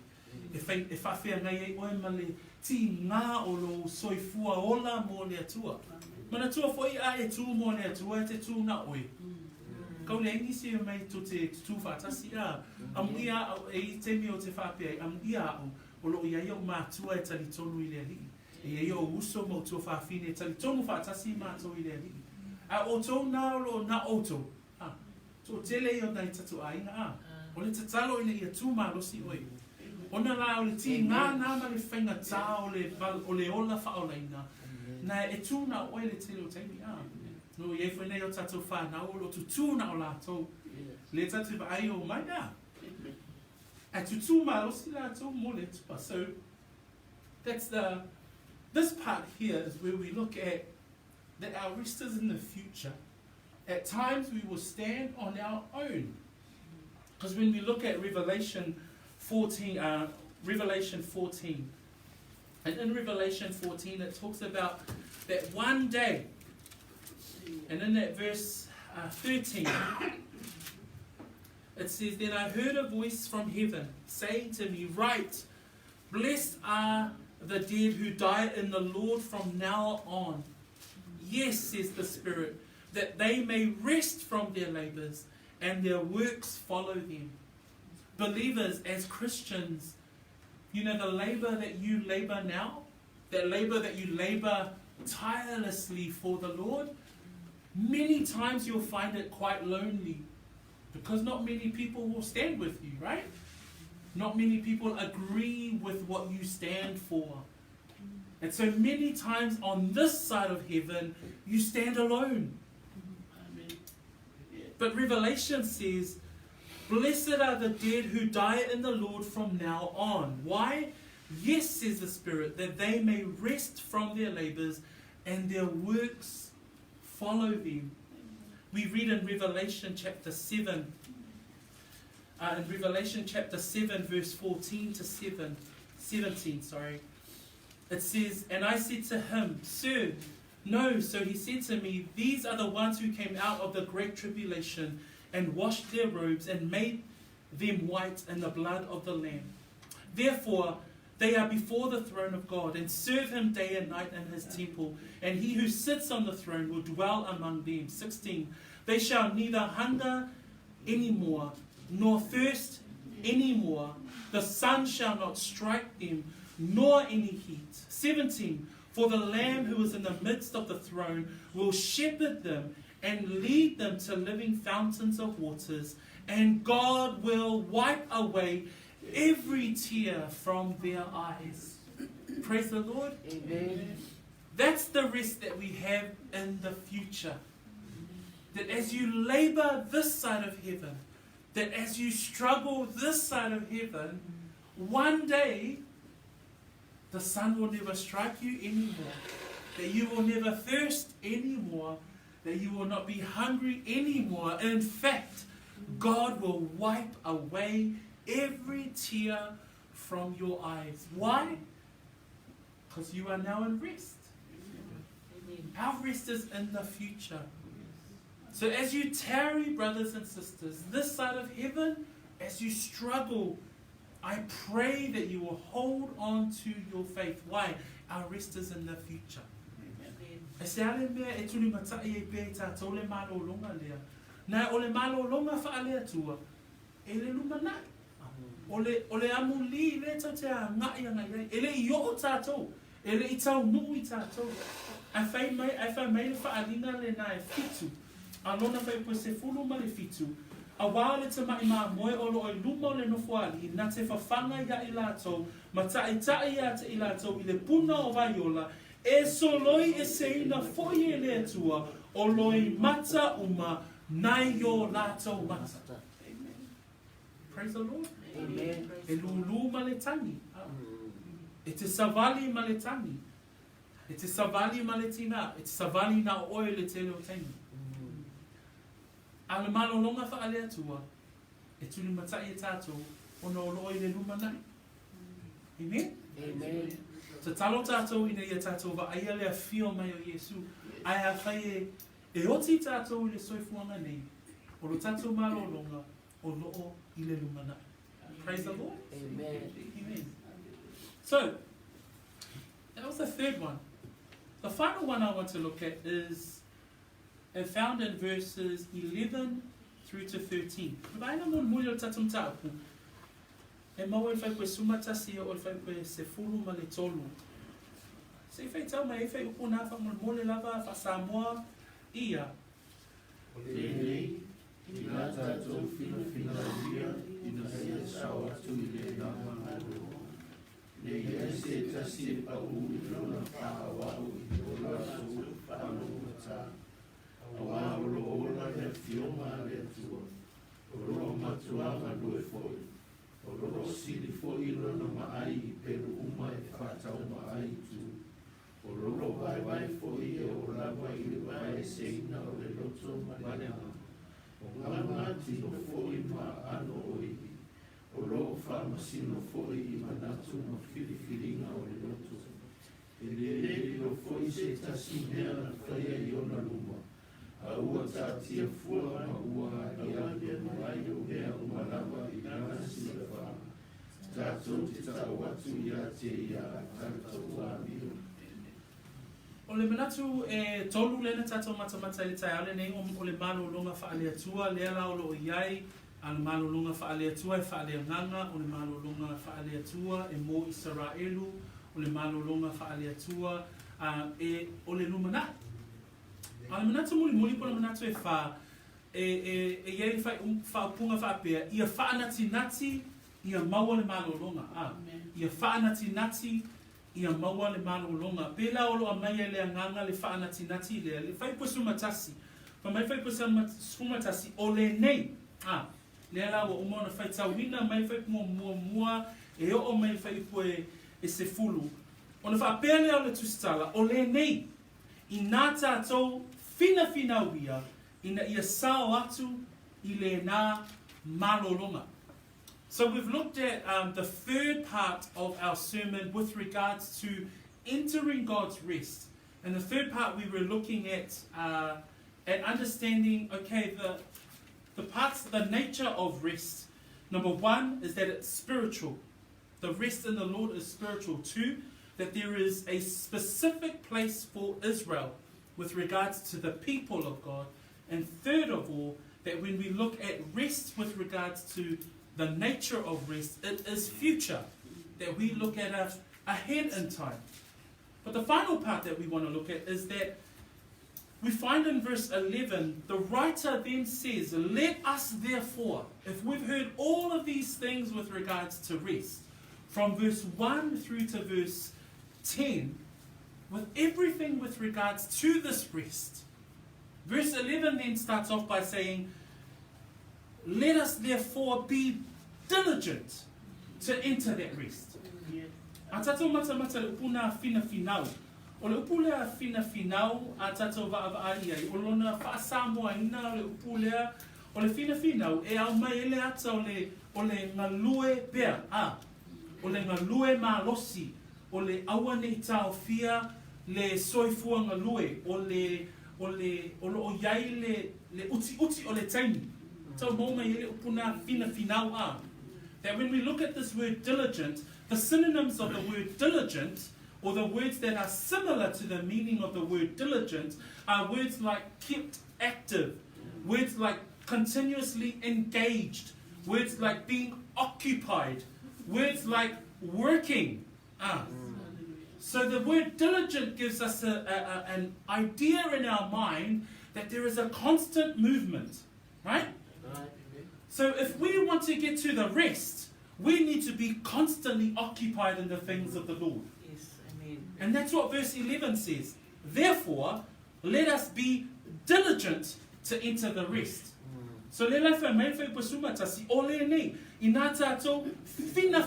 E whawhea ngai ei oe ma le ti ngā o lo soifua ola mo le atua. Mana tua fo'i a e tū mo le atua, e te tū ngā oe. Kau le ingi se mai to te tutu whātasi a. Amu ia e te mi o te whapea, amu ia o lo ia o mātua e tali tonu I le ali. E ia o uso mo tua whawhine e tali tonu whātasi mātua I le ali. A o tō nā o lo nā o tō. Tō tele I o nai tatu a inga a. O le tatalo I le ia tū mālosi oi. Ona la o le ti ngā nāma le whainga tā o le ola whaolaina. Na e tū nā oi le tele o teimi a. No ye foi nei o tatou whanau o tutu na o lātou. Le tatou ai o mai a. A tutu ma o si lātou mo le tupa. So that's this part here is where we look at that our rest is in the future. At times we will stand on our own. Because when we look at Revelation 14, and in Revelation 14 it talks about that one day. And in that verse 13, it says, Then I heard a voice from heaven saying to me, Write, blessed are the dead who die in the Lord from now on. Yes, says the Spirit, that they may rest from their labors and their works follow them. Believers, as Christians, you know, the labor that you labor now, that labor that you labor tirelessly for the Lord, many times you'll find it quite lonely because not many people will stand with you, right? Not many people agree with what you stand for. And so many times on this side of heaven, you stand alone. But Revelation says, blessed are the dead who die in the Lord from now on. Why? Yes, says the Spirit, that they may rest from their labors and their works follow them. We read in Revelation chapter 7, verse 14 to 17, it says, and I said to him, Sir, no. So he said to me, these are the ones who came out of the great tribulation and washed their robes and made them white in the blood of the Lamb. Therefore, they are before the throne of God and serve him day and night in his temple. And he who sits on the throne will dwell among them. 16. They shall neither hunger anymore, nor thirst anymore. The sun shall not strike them, nor any heat. 17. For the Lamb who is in the midst of the throne will shepherd them and lead them to living fountains of waters, and God will wipe away every tear from their eyes. Praise the Lord. Amen. That's the rest that we have in the future. That as you labor this side of heaven, that as you struggle this side of heaven, one day the sun will never strike you anymore. That you will never thirst anymore. That you will not be hungry anymore. In fact, God will wipe away every tear from your eyes. Why? Because you are now in rest. Our rest is in the future. So as you tarry, brothers and sisters, this side of heaven, as you struggle, I pray that you will hold on to your faith. Why? Our rest is in the future. E ale mea e tuli matai e pe tātou le malolonga lea. Nā o le malolonga whaalea tua, e le lumanai. O le amu li le tau te a ngai anga iai. E le i o tātou, e le I tau nuu I tātou. Ai whai mai le whaalinga le nā e fitu. Alona whai po se fulu ma le fitu. A wā le te mai mā moe o lo I luma o le nofuali, nā te whawhanga ia I lātou, ma tai ia te I lātou, I le puna o vaiola, e so loi e seina foi e le atua, o loi mata uma, nai yo lātou mata. Praise the Lord. Amen. E lulu ma le tangi. E te savali ma le tangi. E te savali ma le tina. E te savali na oe le te leo tangi. A le malolonga whaalea tua, e tuli matai e tātou, o no loi le lumanai. Amen? Amen. Te talo tātou ina ia tātou wa aia lea whio mai o Iesu. Ai a whai e oti tātou I le soifuanga nei, o lo tātou malolonga, o loo I le lumanai. Praise the Lord. Amen. Amen. So, that was the third one. The final one I want to look at is found in verses 11 through to 13. Vaina mon mulio tatum tapu. E mau e whai koe sumatasi o e whai koe se furu ma le tolu. Se whai tau mai e whai upo nā wha mole lava wha Samoa ia. O le nei, I la tātou whina ria, ina hea sao atu I le nama ngaro. Ne ia se tasi e pau I lona whaawau I ola su whanau mata. Awa olo ola le fioma le atua. Olo matuanga lue foi. Olo sili foi lona maai I peru uma e whatau maai tu. Olo vai foi e o lava I le vai seina o le loto manema. O ngamati no foi ma ano oihi. Olo whamasino foi I manatu ma filifilinga o le loto. E le o foi se tasimea na whaia I ona luma. Aua tātia fua ma ua I ane mai o hea umalawa I nana sila wha. Tātou te tau atu I a te ia tātou amio. O le manatu e tolu lena tātou matamata I tai ale nei o le malolonga whaalea tua, lea lao lo iai, a le malolonga whaalea tua e whaalea nganga, o le malolonga whaalea tua e mo Israelu, o le malolonga whaalea tua e o le lumanai. A le manatu muli po le manatu e wha, e iei whaapunga whaapea, ia whaanati nati, ia maua le malolonga. Ia whaanati nati, ia maua le malolonga. Pela olo a mai le anganga le whaanatinati le whaipusumatasi. Pa mai whaipusumatasi o le nei. Le ala wa umona whaitawina mai whaipumua e o mai whaipue e se fulu. O na whaapele o le tusitala o le nei. I nā tātou fina wia ina ia sao atu I le nā malolonga. So we've looked at the third part of our sermon with regards to entering God's rest. And the third part we were looking at understanding, okay, the nature of rest. Number one is that it's spiritual. The rest in the Lord is spiritual. Two, that there is a specific place for Israel with regards to the people of God. And third of all, that when we look at rest with regards to the nature of rest, it is future, that we look at ahead in time. But the final part that we want to look at is that we find in verse 11, the writer then says, let us therefore, if we've heard all of these things with regards to rest, from verse 1 through to verse 10, with everything with regards to this rest, verse 11 then starts off by saying, let us therefore be diligent to enter that rest. A tatou mata le upuna fina finau. O le upulea fina finau a tatou vaavaaia ai. O lona whaasamoa ina o le upulea. O le fina finau e au mai ele ata o le ngalue pea. O le ngalue malosi. O le awane tau fia le soifua ngalue. O le iai le uti o le taimi. So that when we look at this word diligent, the synonyms of the word diligent, or the words that are similar to the meaning of the word diligent, are words like kept active, words like continuously engaged, words like being occupied, words like working. So the word diligent gives us an idea in our mind that there is a constant movement, right? So if we want to get to the rest, we need to be constantly occupied in the things of the Lord. Yes, amen. And that's what verse 11 says. Therefore, let us be diligent to enter the rest. So le lai whai mai whai pasumatasi o le nei, I nā tātou fina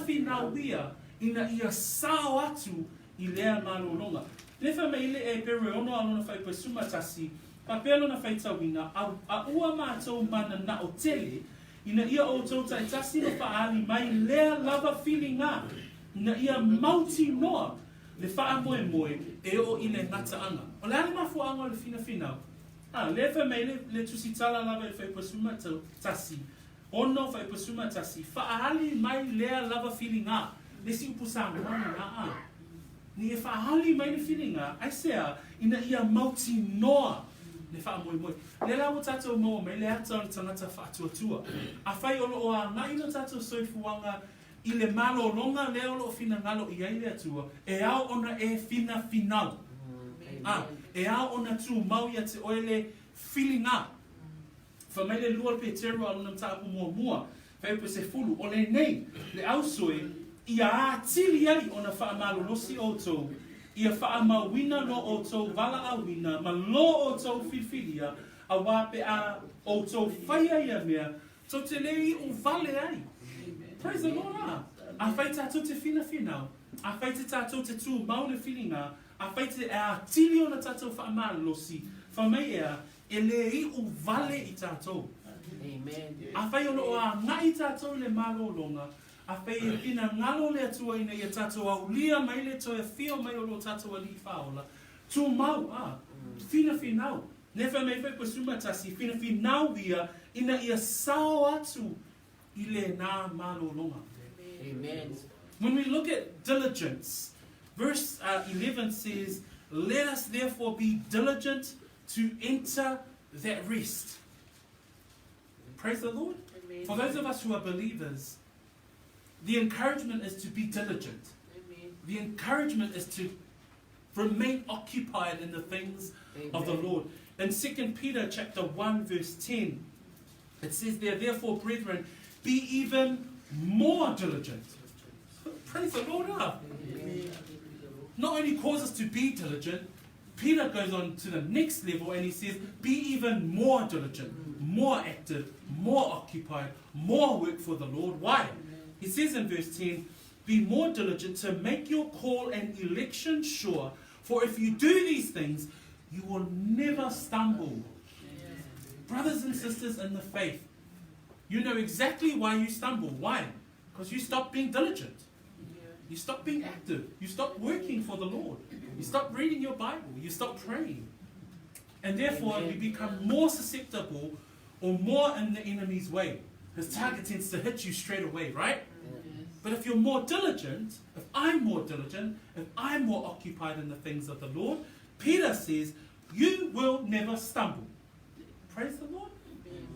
wia, ina ia sao atu I lea malolonga. Le whai mai le Eperu ono alona whai pasumatasi, pa pēlo na whai tawina, a ua mātou mana na o tele, ina ia o tau tai tasi no whaali mai lea lava whilinga. Ina ia mauti noa le wha moe e o I le ngata anga. O le ale mafu anga le fina. Le wha mei le tusitala lava e whaipasuma tasi. Ono whaipasuma tasi. Whaali mai lea lava whilinga. Le si upusanga wana ni e whaali mai le whilinga. Ai sea ina ia mauti noa. Le wha moe. Le lau tātou moa mai le ata o le tangata whaatuatua. A whai olo o a ngai no tātou soifuanga I le malolonga le olo fina ngalo I ai le atua. E au ona e fina finau. E au ona tu mau ia te oele whilinga. Wha mai le lua pe teru alona mtaapu mua. Whaipu se fulu. O le nei, le au soe, ia a tili ai ona wha malolosi o tō. Ia wha mawina no o tō vala a wina, ma lo o tō whiwhiria, a wape a o tō whaia ia mea, tō te lei o vale ai. Praise the Lord. A whai tātou te fina finau, a whai te tātou te tū mau le whilinga, a whai te a tili o na tātou wha malolosi, wha mai ea, e lei o vale I tātou. Amen. A whai o a ngai tātou le malolonga, a whai e pina ngalo le atua ina I a tātou au lia mai le toi whio mai o lo tātou a li whaola. Tū mau, fina finau. Nefa mei whai pasuma tasi, fina finau ia, ina ia sao atu I le nā malolonga. Amen. When we look at diligence, verse 11 says, let us therefore be diligent to enter that rest. Praise the Lord. Amen. For those of us who are believers, the encouragement is to be diligent. Amen. The encouragement is to remain occupied in the things of the Lord. In 2 Peter chapter 1 verse 10, it says there, therefore, brethren, be even more diligent. Praise the Lord. not only calls us to be diligent, Peter goes on to the next level and he says, be even more diligent, more active, more occupied, more work for the Lord. Why? He says in verse 10, be more diligent to make your call and election sure, for if you do these things, you will never stumble. Brothers and sisters in the faith, you know exactly why you stumble. Why? Because you stop being diligent. You stop being active. You stop working for the Lord. You stop reading your Bible. You stop praying. And therefore, you become more susceptible or more in the enemy's way. His target tends to hit you straight away, right? But if you're more diligent, if I'm more diligent, if I'm more occupied in the things of the Lord, Peter says, you will never stumble. Praise the Lord.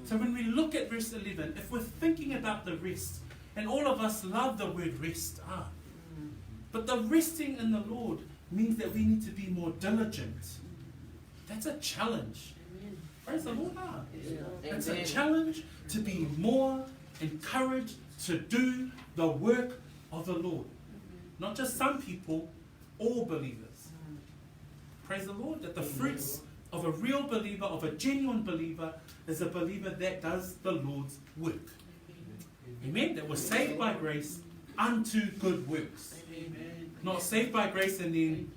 So when we look at verse 11, if we're thinking about the rest, and all of us love the word rest, but the resting in the Lord means that we need to be more diligent. That's a challenge. Praise the Lord. It's a challenge to be more encouraged to do the work of the Lord. Not just some people, all believers. Praise the Lord, that the fruits of a real believer, of a genuine believer, is a believer that does the Lord's work. Amen? That was saved by grace unto good works. Not saved by grace and then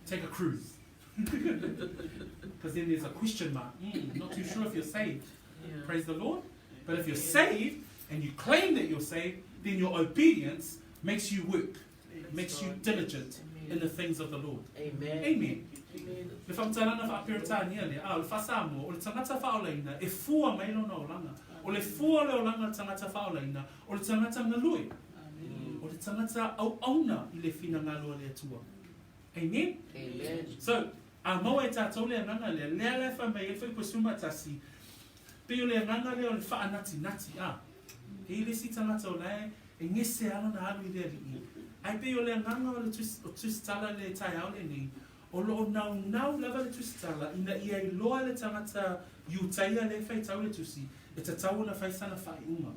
take a cruise. Because then there's a question mark. Not too sure if you're saved. Praise the Lord. But if you're saved and you claim that you're saved, then your obedience makes you work, makes you diligent in the things of the Lord. Amen. Amen. Le whamtalana whaperetania le le whasamo o le tangata whaolaina e fua mai lona o langa. O le fua leo langa tangata whaolaina o le tangata ngalui. O le tangata au auna I le whina ngalo le atua. Amen? Amen. So, a maua e tātou le nganga le le whamei e whaipusuma tasi. Peo le nganga le o le whaanati nati e le si tangata o lai e ngese alo na alu I le ali. Ai peo le nganga o le tustala le tai au le ni. O lo nau lava le tustala ina ia I loa le tangata iutaia le whai tau le tusi. E ta tau na whai sana whai unga.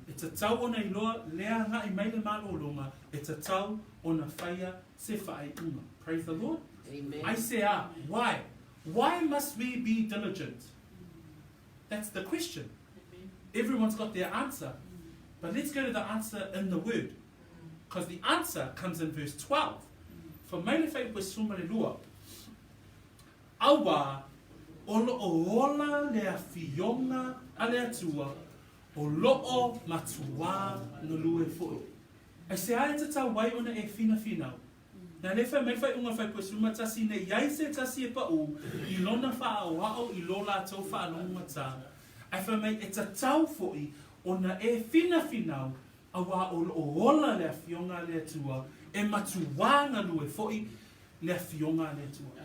E ta tau ona I loa lea nga I mai le malo o longa. E ta tau ona whaia se whai unga. Praise the Lord. Amen. I say, why? Why must we be diligent? That's the question. Everyone's got their answer. But let's go to the answer in the word. Because the answer comes in verse 12. For maile whai suma le lua. Awa, o loo ola lea fionga a lea tua, o loo matua no lue fo. I say, ai te tau wai ona e fina finau. Na le whai mai whai unga whai suma tasi ne iai se tasi e pa u, I lona wha o wao I lola tau wha alonga ta. Ai whai mai e ta tau foi, ona e fina finau, awa o loo ola lea fionga lea tua, e matuanga lue foi lea fionga lea tua.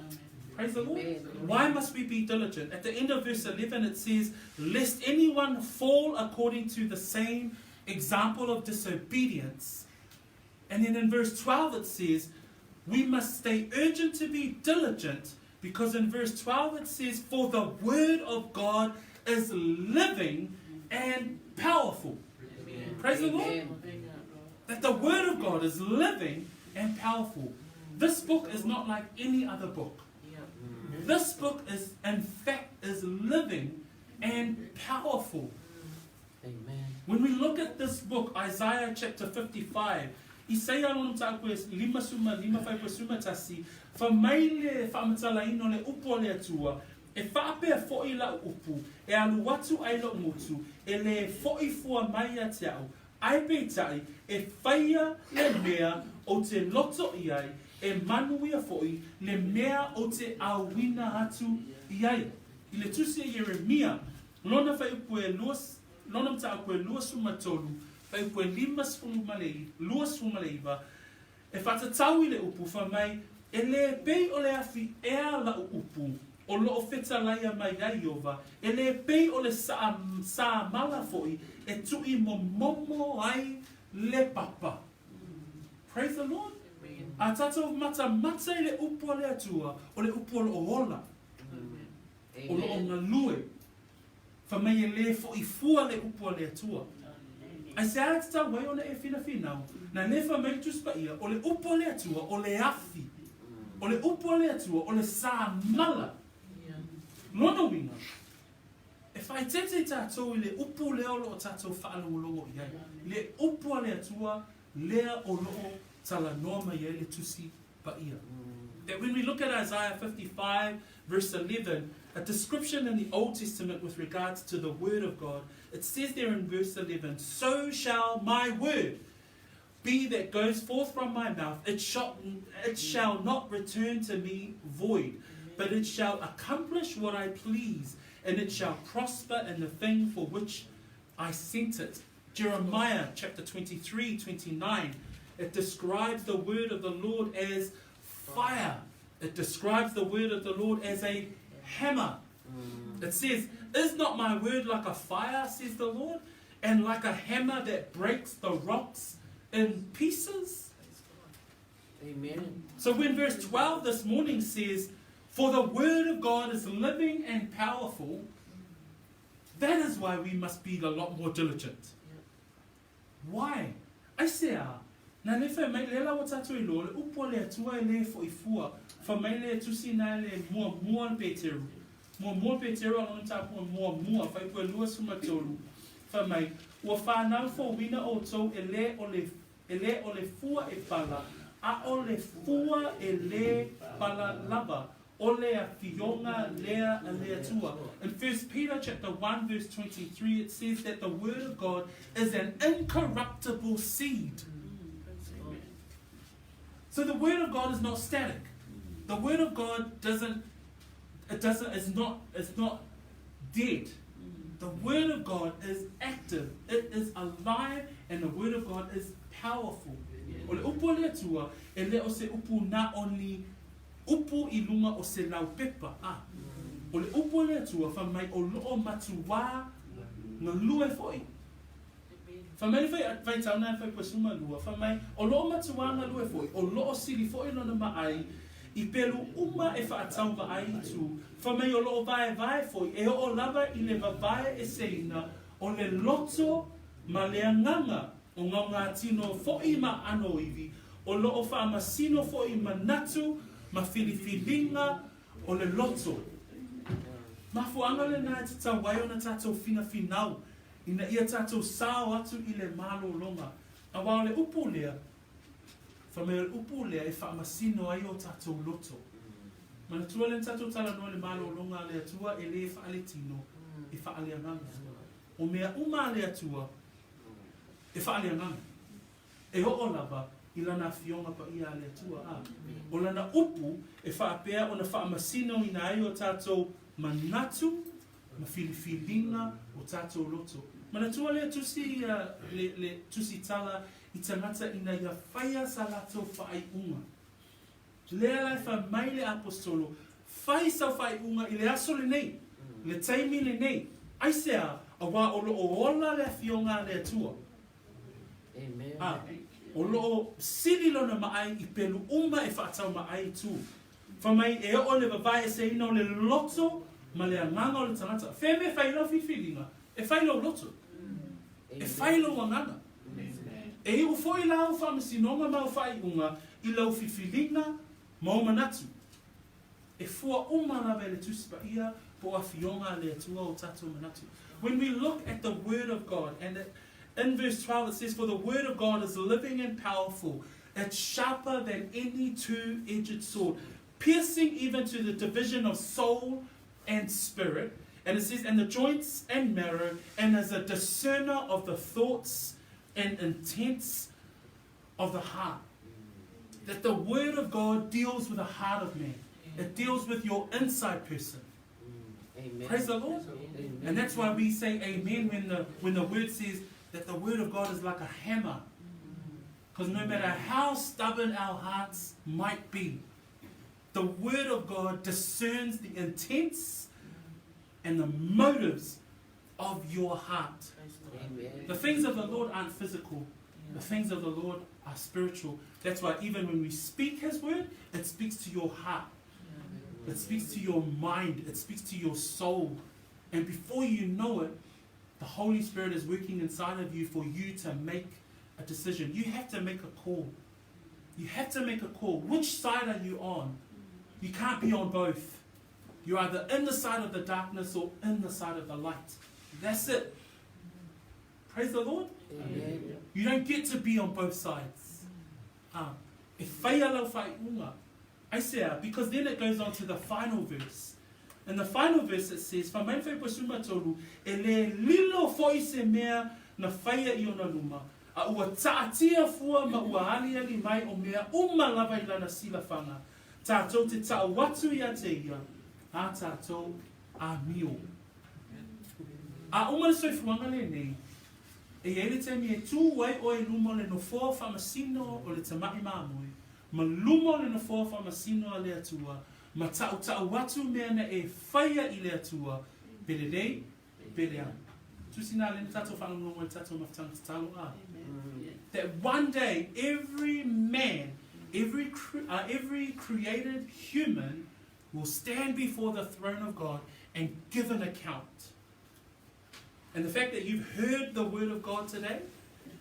Praise the Lord. Why must we be diligent? At the end of verse 11 it says, lest anyone fall according to the same example of disobedience. And then in verse 12 it says, we must stay urgent to be diligent, because in verse 12 it says, for the word of God is living and powerful. Amen. Praise the Lord. That the word of God is living and powerful. This book is not like any other book. This book is, in fact, is living and powerful. Amen. When we look at this book, Isaiah chapter 55, Isaiah lona tākwe lima whai suma tasi, whamaile whamatalaino le upo le atua, e whapea fo'i la upu, e alu watu ai lo mutu, e le fo'i fua mai a te au, ai peitai, e whaia le mea o te loto I ai, e manuia fo'i le mea o te awina atu I ai. I le tusi e Yeremia, lona whai upu e luas, lona tākwe luas umatolu, whai upu e luas fumaleiva, e whatatau I le upu whamai, e le pei o le afi ea la upu, o loo wheta laia mai ai ova, e le pei o le sa mala fo'i, e tui momo ai le papa. Praise the Lord. A tatou mata I le upu le atua, o le upu o ola, o loo ngalue, whamai e le fo'i fua le upu le atua. Ai se a te tau wai ona e whina whinau, na nefa mai tuspa ia, o le upo le atua, o le afi, o le upo le atua, o le sā mala. Lona winga, e whai tete tātou i le upo leo lo o tātou whaalongolongo iai, le upo le atua, lea o loo tala norma iai le tusi pa ia. That when we look at Isaiah 55, verse 11, a description in the Old Testament with regards to the word of God, it says there in verse 11, so shall my word be that goes forth from my mouth. It shall not return to me void, but it shall accomplish what I please, and it shall prosper in the thing for which I sent it. Jeremiah chapter 23, 29, it describes the word of the Lord as fire. It describes the word of the Lord as a hammer. It says, is not my word like a fire, says the Lord, and like a hammer that breaks the rocks in pieces? Amen. So when verse 12 this morning says, for the word of God is living and powerful, that is why we must be a lot more diligent. Why? I say, na ne whai mai le lawa tātou I lo, le upo le atua le fo I fua, wha mai le tusi na le mua Peteru. Mua Peteru alon tāpua mua, whai pua lua sumatolu. Wha mai, ua whanau fo wina o tau e le o le fua e pala, a o le fua e le pala lava, o le a fionga lea a le atua. In 1 Peter chapter 1 verse 23 it says that the word of God is an incorruptible seed. So the word of God is not static. The word of God is not dead. The word of God is active. It is alive, and the word of God is powerful. O le upo le atua, e le o se upu na oni upu I lunga o se lau pepa. O le upo le atua, wha mai o loo matuwa na lue foi. Whamai whai tauna whai pasuma lua, whamai o loo matuanga lue foi, o loo siri foi lona maai, I pelu uma e whaatau maai tu. Whamai o loo vai foi, e o lava I le vavae e seina, o le loto ma le anganga, o ngā tino foi ma ano iwi, o loo whaamasino foi ma natu, ma filifilinga, o le loto. Ma fuanga le nā te tau wai o na tātou fina finau, ina ia tātou sao atu I le malologa. A wao le upu lea, whamea le upu lea e whaamasino ai o tātou loto. Mana tua le tātou tala noa le malologa le atua e le whaale tino, e whaale anganga. O mea uma le atua, e whaale anganga. E ho lava, I lana fionga pa ia le atua a. O lana upu, e whaapea o na whaamasino ina ai o tātou manatu, ma filifilinga o tātou loto. Mana tua le tusi le tusi tala I tangata ina ia whaia sa lato whai unga. Lea lai wha mai le apostolo, whai sa whai unga I le aso le nei, le taimi le nei. Ai sea, a wā o loo ola le fionga le atua. Amen. O loo sili lona maai I pelu uma e whaatau maai tu. Whamai e o le vavai e se ina o le loto, ma le anganga o le tangata. Wheme whailo whiwhiringa, e whailo loto. E whailo wanganga. E iu foi lau whamasinonga mau whai unga, I lau whiwhiringa mau manatu. E fua umana le tuspa ia, po a fionga le atua o tātou manatu. When we look at the word of God, and in verse 12 it says, for the word of God is living and powerful, it's sharper than any two-edged sword, piercing even to the division of soul and spirit. And it says, and the joints and marrow, and as a discerner of the thoughts and intents of the heart. That the word of God deals with the heart of man. It deals with your inside person. Amen. Praise the Lord. Amen. And that's why we say amen when the word says that the word of God is like a hammer. Because no matter how stubborn our hearts might be, the word of God discerns the intents and the motives of your heart. Amen. The things of the Lord aren't physical. The things of the Lord are spiritual. That's why even when we speak His word, it speaks to your heart. It speaks to your mind. It speaks to your soul. And before you know it, the Holy Spirit is working inside of you for you to make a decision. You have to make a call. You have to make a call. Which side are you on? You can't be on both. You're either in the side of the darkness or in the side of the light. That's it. Praise the Lord. Amen. You don't get to be on both sides. E whai alau whai unga. I say, because then it goes on to the final verse. In the final verse it says, "Whamai whai pasuma toru, e le lilo foi se mea na whaia I ona luma. A ua taatia fua ma ua ali ali mai o mea uma lava I lana sila whanga. Tātou te tau watu I a te ia, a tātou a mio." A uma soi fuanga le nei, e ele te mi e tū wai o e lumo le no fōa whamasino o le tamai māmoi, ma lumo le no fōa whamasino a le atua, ma tau watu mea na e whaia I le atua, pele rei, pele an. Tusina le tatou whanongo e tatou mawhtanga te talo a. That one day, every man, every created human will stand before the throne of God and give an account. And the fact that you've heard the word of God today,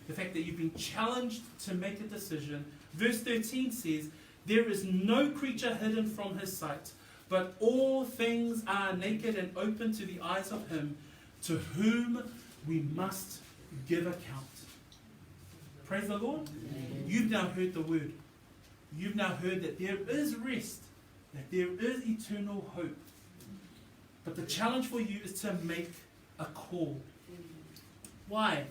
the fact that you've been challenged to make a decision, verse 13 says, "There is no creature hidden from his sight, but all things are naked and open to the eyes of him to whom we must give account." Praise the Lord. Amen. You've now heard the word. You've now heard that there is rest, that there is eternal hope. But the challenge for you is to make a call. Why?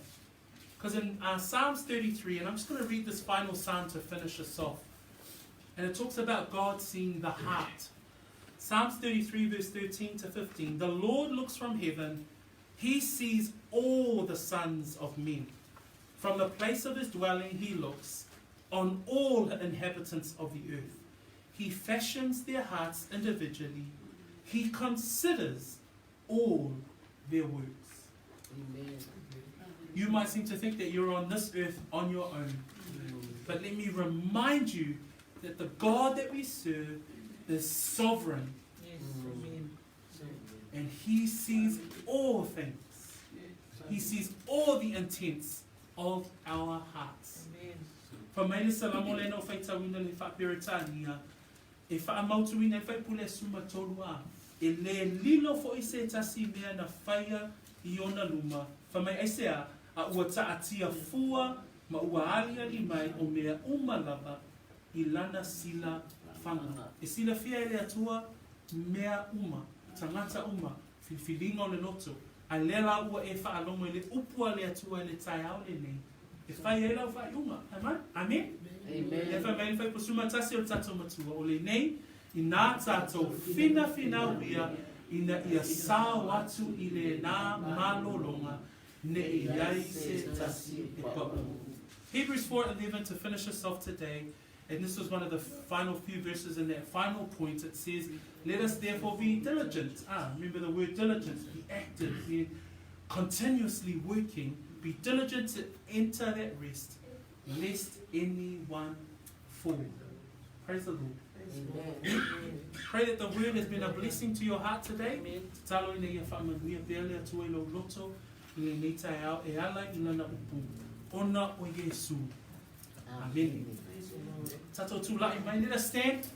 Because in Psalms 33, and I'm just going to read this final psalm to finish us off, and it talks about God seeing the heart. Psalms 33 verse 13 to 15. "The Lord looks from heaven, he sees all the sons of men. From the place of his dwelling he looks on all the inhabitants of the earth. He fashions their hearts individually. He considers all their works." Amen. You might seem to think that you're on this earth on your own. But let me remind you that the God that we serve is sovereign. And he sees all things. He sees all the intents of our hearts. Whamaile salamo le no whaitawina le whaperetania. E whaamautuina e whaipule suma tolua. E le lilo fo I se tasi mea na whaia I ona luma. Whamai aisea a ua taatia fua ma ua ali mai o mea umalava I lana sila whanga. E sila fia ele atua mea uma, tangata uma, whiwhiringa o le loto. A lela ua e whaalongo le upua le atua le tai au le nei. E whai e lau whai unga. Amen? Amen? E whai whai posuma tasi o tatou matua. O le nei, I nā tātou whina uia, ina ia sā watu I le nā malologa, ne I ai se tasi e pau. Hebrews 4:11 to finish us off today. And this was one of the final few verses in that final point. It says, "Let us therefore be diligent." Remember the word diligent. Be active. Be continuously working. Be diligent to enter that rest, lest anyone fall. Praise the Lord. Amen. Pray that the word has been a blessing to your heart today. Talo ina ia whaamanuia pēlea tua ilo loto. Ina nei tai au e ala I lana upu. Ona o Yesu. Amen. Tato tūlai mai. Let us stand.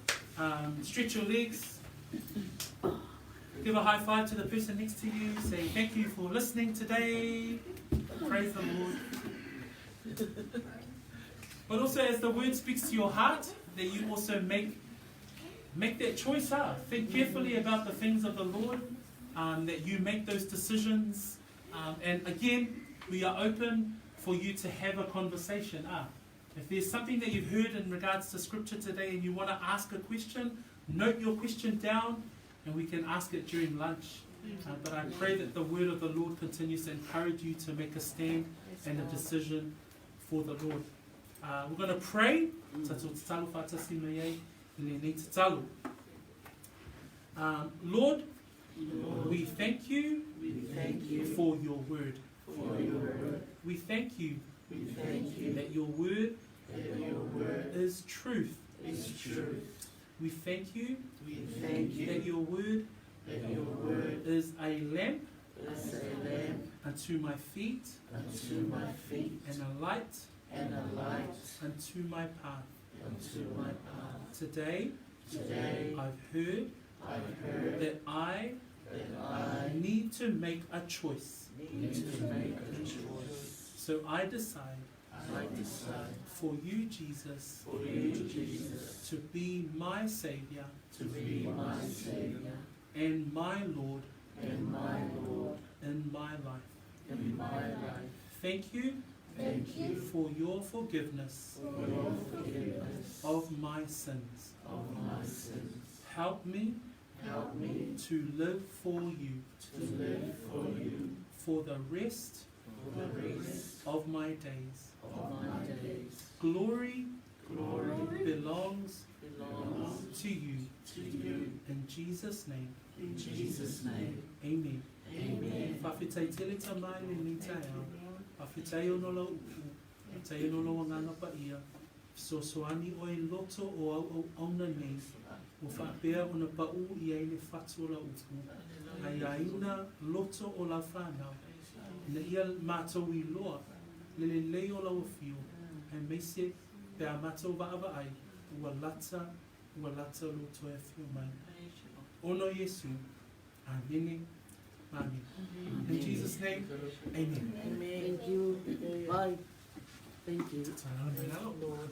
Stretch your legs. Give a high five to the person next to you. Say thank you for listening today. Praise the Lord. But also as the word speaks to your heart, that you also make that choice. Think carefully about the things of the Lord. That you make those decisions. And again, we are open for you to have a conversation. If there's something that you've heard in regards to scripture today and you want to ask a question, note your question down and we can ask it during lunch. But I pray that the word of the Lord continues to encourage you to make a stand and a decision for the Lord. We're going to pray. Lord, we thank you for your word. We thank you that your word is truth. We thank you that your word is a lamp as a lamp unto my feet, unto my feet, and a light and a light unto my path. unto my path. Today, Today I've heard I've heard that I that I need to make a choice. need to make a choice. So I decide I decide for you, Jesus, for you, Jesus, to be my Savior to be my Savior and my Lord and my Lord in my life. in my life. Thank you Thank you for your forgiveness for your forgiveness of my sins. of my sins. Help me Help me to live for you to live for you for the rest for the rest of my days. of my days. Glory Glory belongs belongs to you. to you. In Jesus' name, In Jesus' name, amen. amen. Whawhitai tele tamai le ni tai au. Whawhitai ono lau upu. Whawhitai ono lau nganga pa ia. So soani o e loto o au auna nei. O whapea o na pau i ai le whatu o la upu. Ai aina loto o la whanau. Na ia mātou I loa. Le lei o la uwhio. Ai meise pe a mātou waava ai. Ua lata loto e whio mai. Ono Yesu. Amen. Amen. In Jesus' name, amen. Amen. Thank you. Bye. Thank you. Lord.